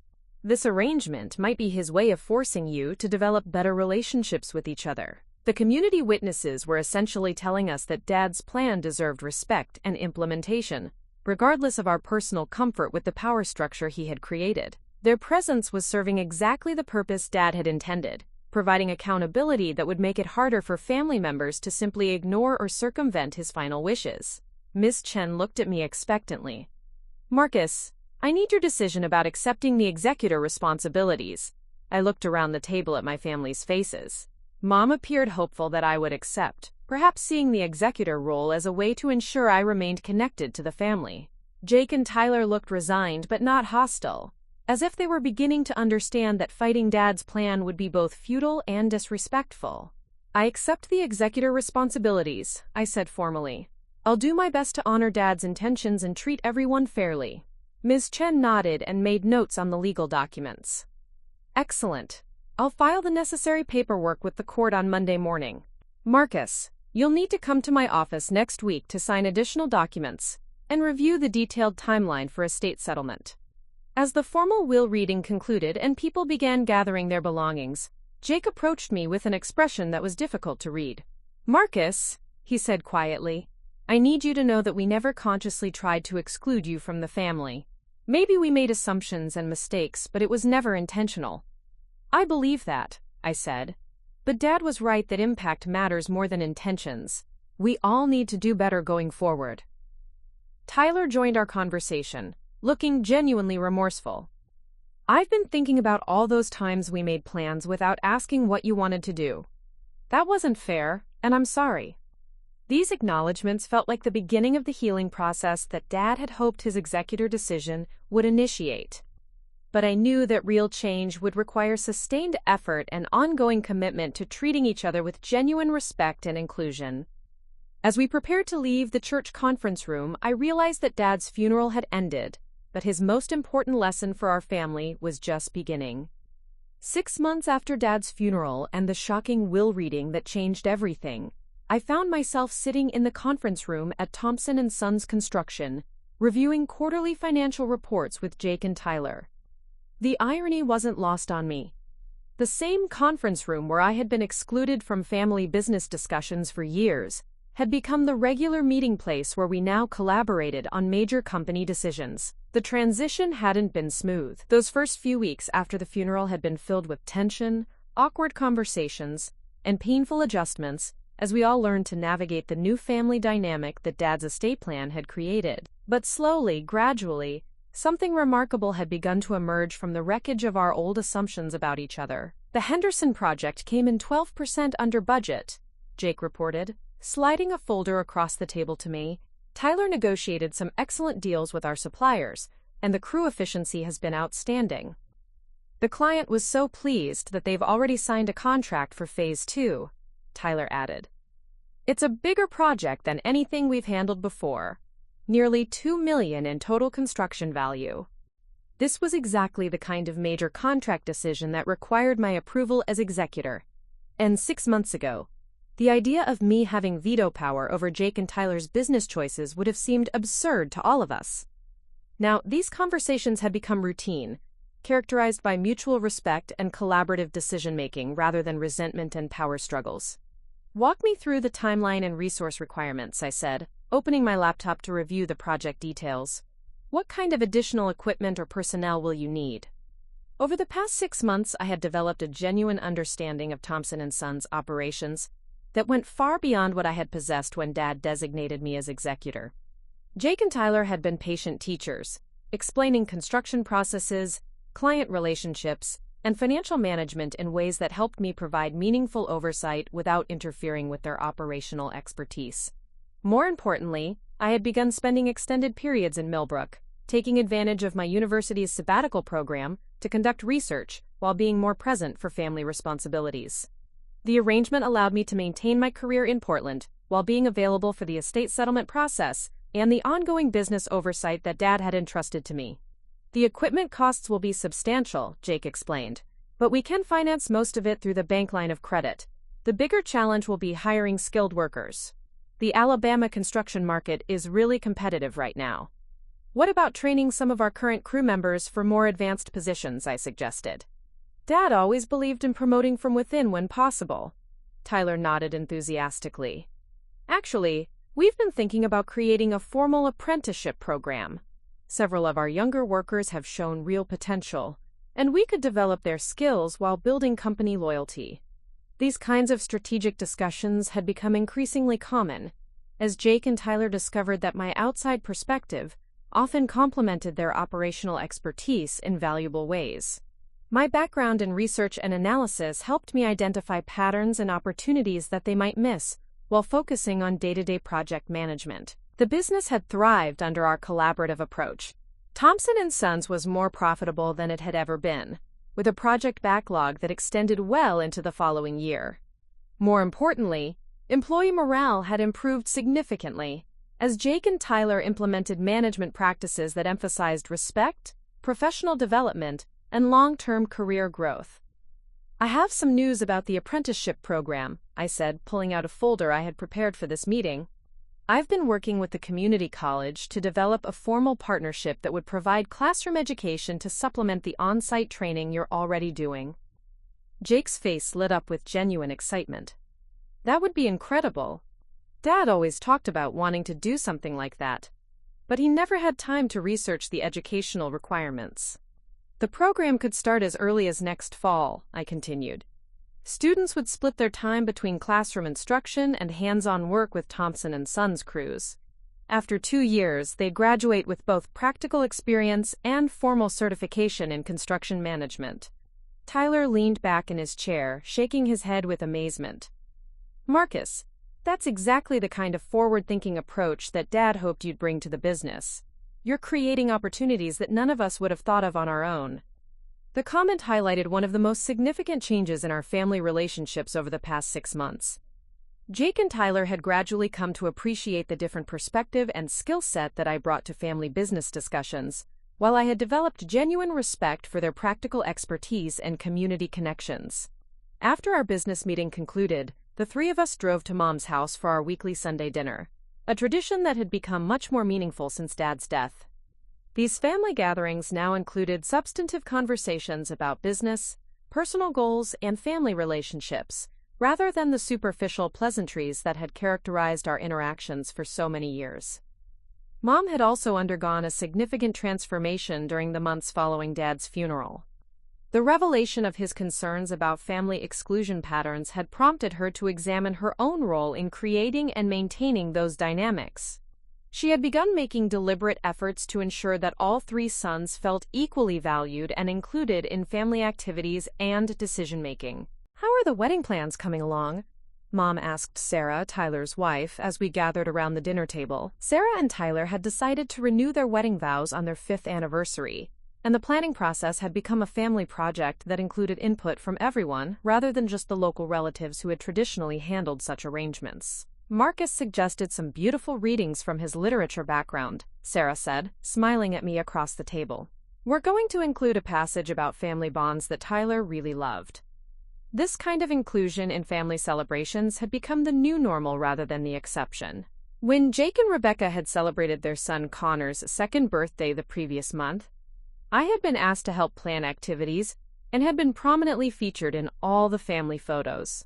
This arrangement might be his way of forcing you to develop better relationships with each other." The community witnesses were essentially telling us that Dad's plan deserved respect and implementation, regardless of our personal comfort with the power structure he had created. Their presence was serving exactly the purpose Dad had intended, providing accountability that would make it harder for family members to simply ignore or circumvent his final wishes. Ms. Chen looked at me expectantly. "Marcus, I need your decision about accepting the executor responsibilities." I looked around the table at my family's faces. Mom appeared hopeful that I would accept, perhaps seeing the executor role as a way to ensure I remained connected to the family. Jake and Tyler looked resigned but not hostile, as if they were beginning to understand that fighting Dad's plan would be both futile and disrespectful. "I accept the executor responsibilities," I said formally. "I'll do my best to honor Dad's intentions and treat everyone fairly." Ms. Chen nodded and made notes on the legal documents. "Excellent. I'll file the necessary paperwork with the court on Monday morning. Marcus, you'll need to come to my office next week to sign additional documents and review the detailed timeline for estate settlement." As the formal will reading concluded and people began gathering their belongings, Jake approached me with an expression that was difficult to read. "Marcus," he said quietly, "I need you to know that we never consciously tried to exclude you from the family. Maybe we made assumptions and mistakes, but it was never intentional." "I believe that," I said. "But Dad was right that impact matters more than intentions. We all need to do better going forward." Tyler joined our conversation, looking genuinely remorseful. "I've been thinking about all those times we made plans without asking what you wanted to do. That wasn't fair, and I'm sorry." These acknowledgments felt like the beginning of the healing process that Dad had hoped his executor decision would initiate. But I knew that real change would require sustained effort and ongoing commitment to treating each other with genuine respect and inclusion. As we prepared to leave the church conference room, I realized that Dad's funeral had ended, but his most important lesson for our family was just beginning. 6 months after Dad's funeral and the shocking will reading that changed everything, I found myself sitting in the conference room at Thompson & Sons Construction, reviewing quarterly financial reports with Jake and Tyler. The irony wasn't lost on me. The same conference room where I had been excluded from family business discussions for years had become the regular meeting place where we now collaborated on major company decisions. The transition hadn't been smooth. Those first few weeks after the funeral had been filled with tension, awkward conversations, and painful adjustments as we all learned to navigate the new family dynamic that Dad's estate plan had created. But slowly, gradually, something remarkable had begun to emerge from the wreckage of our old assumptions about each other. The Henderson project came in 12% under budget, Jake reported, sliding a folder across the table to me. Tyler negotiated some excellent deals with our suppliers, and the crew efficiency has been outstanding. The client was so pleased that they've already signed a contract for Phase 2, Tyler added. It's a bigger project than anything we've handled before. Nearly $2 million in total construction value. This was exactly the kind of major contract decision that required my approval as executor. And 6 months ago, the idea of me having veto power over Jake and Tyler's business choices would have seemed absurd to all of us. Now, these conversations had become routine, characterized by mutual respect and collaborative decision-making rather than resentment and power struggles. Walk me through the timeline and resource requirements, I said, opening my laptop to review the project details. What kind of additional equipment or personnel will you need? Over the past 6 months, I had developed a genuine understanding of Thompson & Sons operations that went far beyond what I had possessed when Dad designated me as executor. Jake and Tyler had been patient teachers, explaining construction processes, client relationships, and financial management in ways that helped me provide meaningful oversight without interfering with their operational expertise. More importantly, I had begun spending extended periods in Millbrook, taking advantage of my university's sabbatical program to conduct research while being more present for family responsibilities. The arrangement allowed me to maintain my career in Portland while being available for the estate settlement process and the ongoing business oversight that Dad had entrusted to me. The equipment costs will be substantial, Jake explained, but we can finance most of it through the bank line of credit. The bigger challenge will be hiring skilled workers. The Alabama construction market is really competitive right now. What about training some of our current crew members for more advanced positions, I suggested. Dad always believed in promoting from within when possible. Tyler nodded enthusiastically. Actually, we've been thinking about creating a formal apprenticeship program. Several of our younger workers have shown real potential, and we could develop their skills while building company loyalty. These kinds of strategic discussions had become increasingly common, as Jake and Tyler discovered that my outside perspective often complemented their operational expertise in valuable ways. My background in research and analysis helped me identify patterns and opportunities that they might miss while focusing on day-to-day project management. The business had thrived under our collaborative approach. Thompson & Sons was more profitable than it had ever been, with a project backlog that extended well into the following year. More importantly, employee morale had improved significantly, as Jake and Tyler implemented management practices that emphasized respect, professional development, and long-term career growth. I have some news about the apprenticeship program, I said, pulling out a folder I had prepared for this meeting. I've been working with the community college to develop a formal partnership that would provide classroom education to supplement the on-site training you're already doing. Jake's face lit up with genuine excitement. That would be incredible. Dad always talked about wanting to do something like that, but he never had time to research the educational requirements. The program could start as early as next fall, I continued. Students would split their time between classroom instruction and hands-on work with Thompson & Sons crews. After 2 years, they'd graduate with both practical experience and formal certification in construction management. Tyler leaned back in his chair, shaking his head with amazement. Marcus, that's exactly the kind of forward-thinking approach that Dad hoped you'd bring to the business. You're creating opportunities that none of us would have thought of on our own. The comment highlighted one of the most significant changes in our family relationships over the past 6 months. Jake and Tyler had gradually come to appreciate the different perspective and skill set that I brought to family business discussions, while I had developed genuine respect for their practical expertise and community connections. After our business meeting concluded, the three of us drove to Mom's house for our weekly Sunday dinner, a tradition that had become much more meaningful since Dad's death. These family gatherings now included substantive conversations about business, personal goals, and family relationships, rather than the superficial pleasantries that had characterized our interactions for so many years. Mom had also undergone a significant transformation during the months following Dad's funeral. The revelation of his concerns about family exclusion patterns had prompted her to examine her own role in creating and maintaining those dynamics. She had begun making deliberate efforts to ensure that all three sons felt equally valued and included in family activities and decision-making. "How are the wedding plans coming along?" Mom asked Sarah, Tyler's wife, as we gathered around the dinner table. Sarah and Tyler had decided to renew their wedding vows on their 5th anniversary, and the planning process had become a family project that included input from everyone rather than just the local relatives who had traditionally handled such arrangements. Marcus suggested some beautiful readings from his literature background, Sarah said, smiling at me across the table. "We're going to include a passage about family bonds that Tyler really loved." This kind of inclusion in family celebrations had become the new normal rather than the exception. When Jake and Rebecca had celebrated their son Connor's 2nd birthday the previous month, I had been asked to help plan activities and had been prominently featured in all the family photos.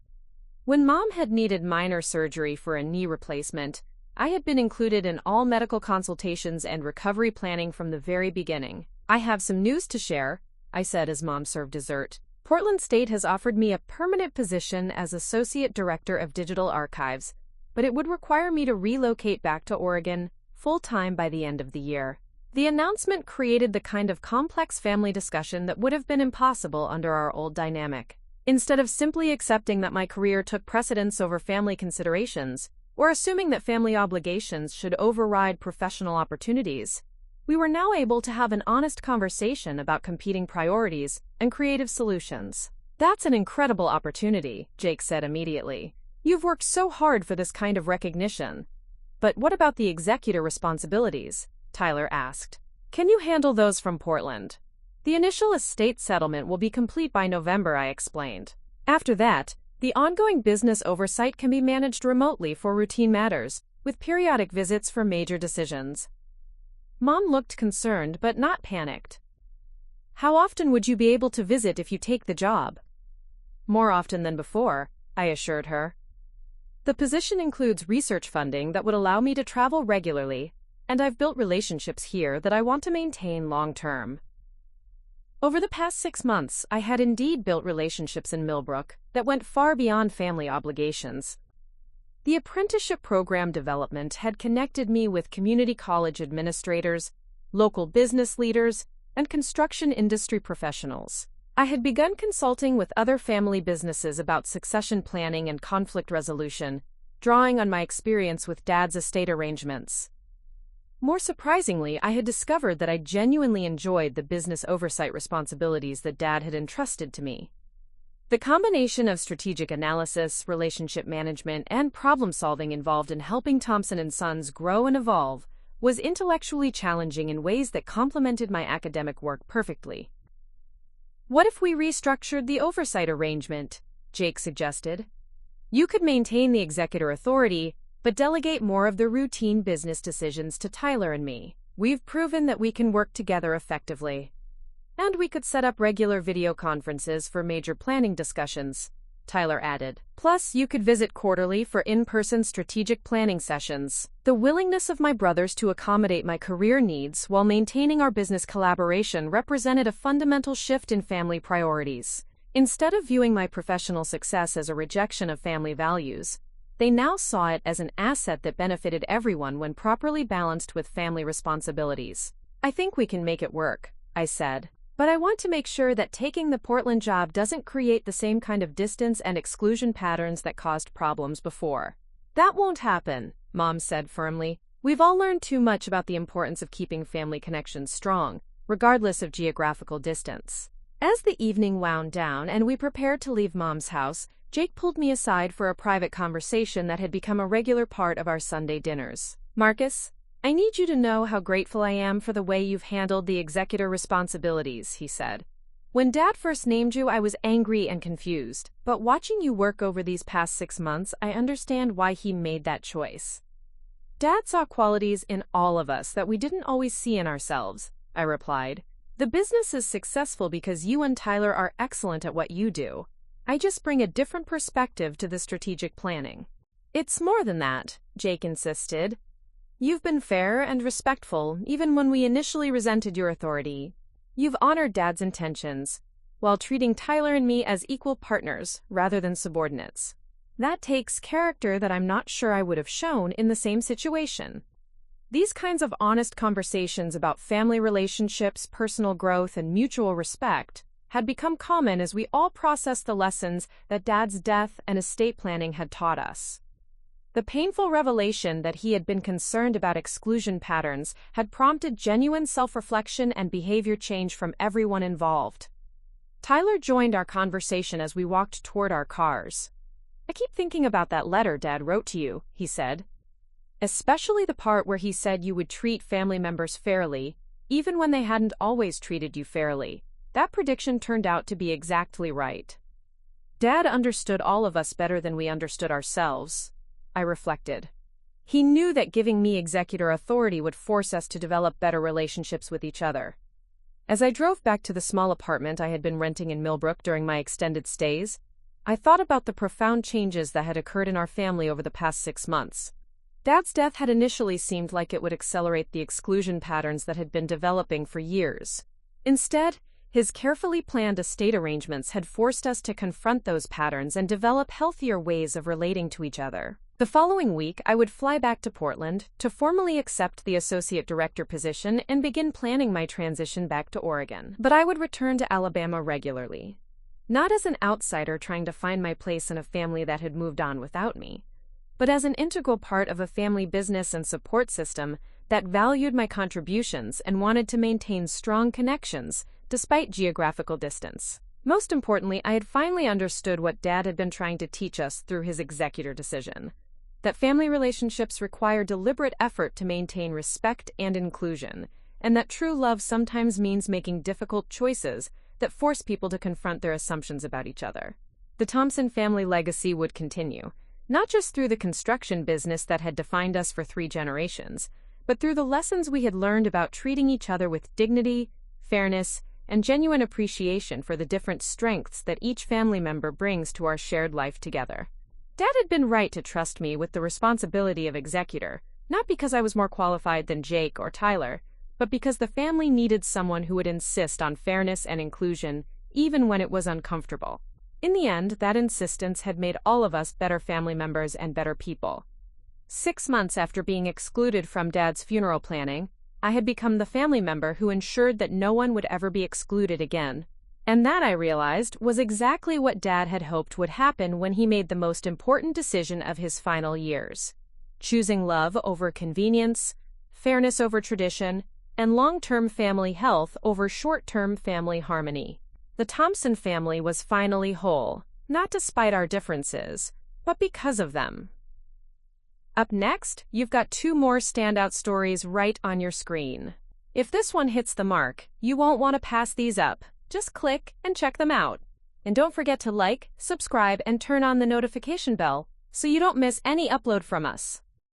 When Mom had needed minor surgery for a knee replacement, I had been included in all medical consultations and recovery planning from the very beginning. "I have some news to share," I said as Mom served dessert. "Portland State has offered me a permanent position as Associate Director of Digital Archives, but it would require me to relocate back to Oregon full-time by the end of the year." The announcement created the kind of complex family discussion that would have been impossible under our old dynamic. Instead of simply accepting that my career took precedence over family considerations, or assuming that family obligations should override professional opportunities, we were now able to have an honest conversation about competing priorities and creative solutions. "That's an incredible opportunity," Jake said immediately. "You've worked so hard for this kind of recognition." "But what about the executor responsibilities?" Tyler asked. "Can you handle those from Portland?" "The initial estate settlement will be complete by November," I explained. "After that, the ongoing business oversight can be managed remotely for routine matters, with periodic visits for major decisions." Mom looked concerned but not panicked. "How often would you be able to visit if you take the job?" "More often than before," I assured her. "The position includes research funding that would allow me to travel regularly, and I've built relationships here that I want to maintain long-term." Over the past 6 months, I had indeed built relationships in Millbrook that went far beyond family obligations. The apprenticeship program development had connected me with community college administrators, local business leaders, and construction industry professionals. I had begun consulting with other family businesses about succession planning and conflict resolution, drawing on my experience with Dad's estate arrangements. More surprisingly, I had discovered that I genuinely enjoyed the business oversight responsibilities that Dad had entrusted to me. The combination of strategic analysis, relationship management, and problem-solving involved in helping Thompson and Sons grow and evolve was intellectually challenging in ways that complemented my academic work perfectly. "What if we restructured the oversight arrangement?" Jake suggested. "You could maintain the executor authority, but delegate more of the routine business decisions to Tyler and me. We've proven that we can work together effectively. And we could set up regular video conferences for major planning discussions," Tyler added. "Plus, you could visit quarterly for in-person strategic planning sessions." The willingness of my brothers to accommodate my career needs while maintaining our business collaboration represented a fundamental shift in family priorities. Instead of viewing my professional success as a rejection of family values, they now saw it as an asset that benefited everyone when properly balanced with family responsibilities. "I think we can make it work," I said. "But I want to make sure that taking the Portland job doesn't create the same kind of distance and exclusion patterns that caused problems before." "That won't happen," Mom said firmly. "We've all learned too much about the importance of keeping family connections strong, regardless of geographical distance." As the evening wound down and we prepared to leave Mom's house, Jake pulled me aside for a private conversation that had become a regular part of our Sunday dinners. "Marcus, "I need you to know how grateful I am for the way you've handled the executor responsibilities," he said. "When Dad first named you, I was angry and confused, but watching you work over these past 6 months, I understand why he made that choice." "Dad saw qualities in all of us that we didn't always see in ourselves," I replied. "The business is successful because you and Tyler are excellent at what you do. I just bring a different perspective to the strategic planning." "It's more than that," Jake insisted. "You've been fair and respectful even when we initially resented your authority. You've honored Dad's intentions, while treating Tyler and me as equal partners rather than subordinates. That takes character that I'm not sure I would have shown in the same situation." These kinds of honest conversations about family relationships, personal growth, and mutual respect had become common as we all processed the lessons that Dad's death and estate planning had taught us. The painful revelation that he had been concerned about exclusion patterns had prompted genuine self-reflection and behavior change from everyone involved. Tyler joined our conversation as we walked toward our cars. "I keep thinking about that letter Dad wrote to you," he said. "Especially the part where he said you would treat family members fairly, even when they hadn't always treated you fairly. That prediction turned out to be exactly right." Dad understood all of us better than we understood ourselves, I reflected. He knew that giving me executor authority would force us to develop better relationships with each other. As I drove back to the small apartment I had been renting in Millbrook during my extended stays, I thought about the profound changes that had occurred in our family over the past 6 months. Dad's death had initially seemed like it would accelerate the exclusion patterns that had been developing for years. Instead, his carefully planned estate arrangements had forced us to confront those patterns and develop healthier ways of relating to each other. The following week, I would fly back to Portland to formally accept the associate director position and begin planning my transition back to Oregon. But I would return to Alabama regularly. Not as an outsider trying to find my place in a family that had moved on without me, but as an integral part of a family business and support system that valued my contributions and wanted to maintain strong connections despite geographical distance. Most importantly, I had finally understood what Dad had been trying to teach us through his executor decision. That family relationships require deliberate effort to maintain respect and inclusion, and that true love sometimes means making difficult choices that force people to confront their assumptions about each other. The Thompson family legacy would continue, not just through the construction business that had defined us for 3 generations, but through the lessons we had learned about treating each other with dignity, fairness, and genuine appreciation for the different strengths that each family member brings to our shared life together. Dad had been right to trust me with the responsibility of executor, not because I was more qualified than Jake or Tyler, but because the family needed someone who would insist on fairness and inclusion, even when it was uncomfortable. In the end, that insistence had made all of us better family members and better people. 6 months after being excluded from Dad's funeral planning, I had become the family member who ensured that no one would ever be excluded again. And that, I realized, was exactly what Dad had hoped would happen when he made the most important decision of his final years: choosing love over convenience, fairness over tradition, and long-term family health over short-term family harmony. The Thompson family was finally whole, not despite our differences, but because of them. Up next, you've got 2 more standout stories right on your screen. If this one hits the mark, you won't want to pass these up. Just click and check them out. And don't forget to like, subscribe, and turn on the notification bell so you don't miss any upload from us.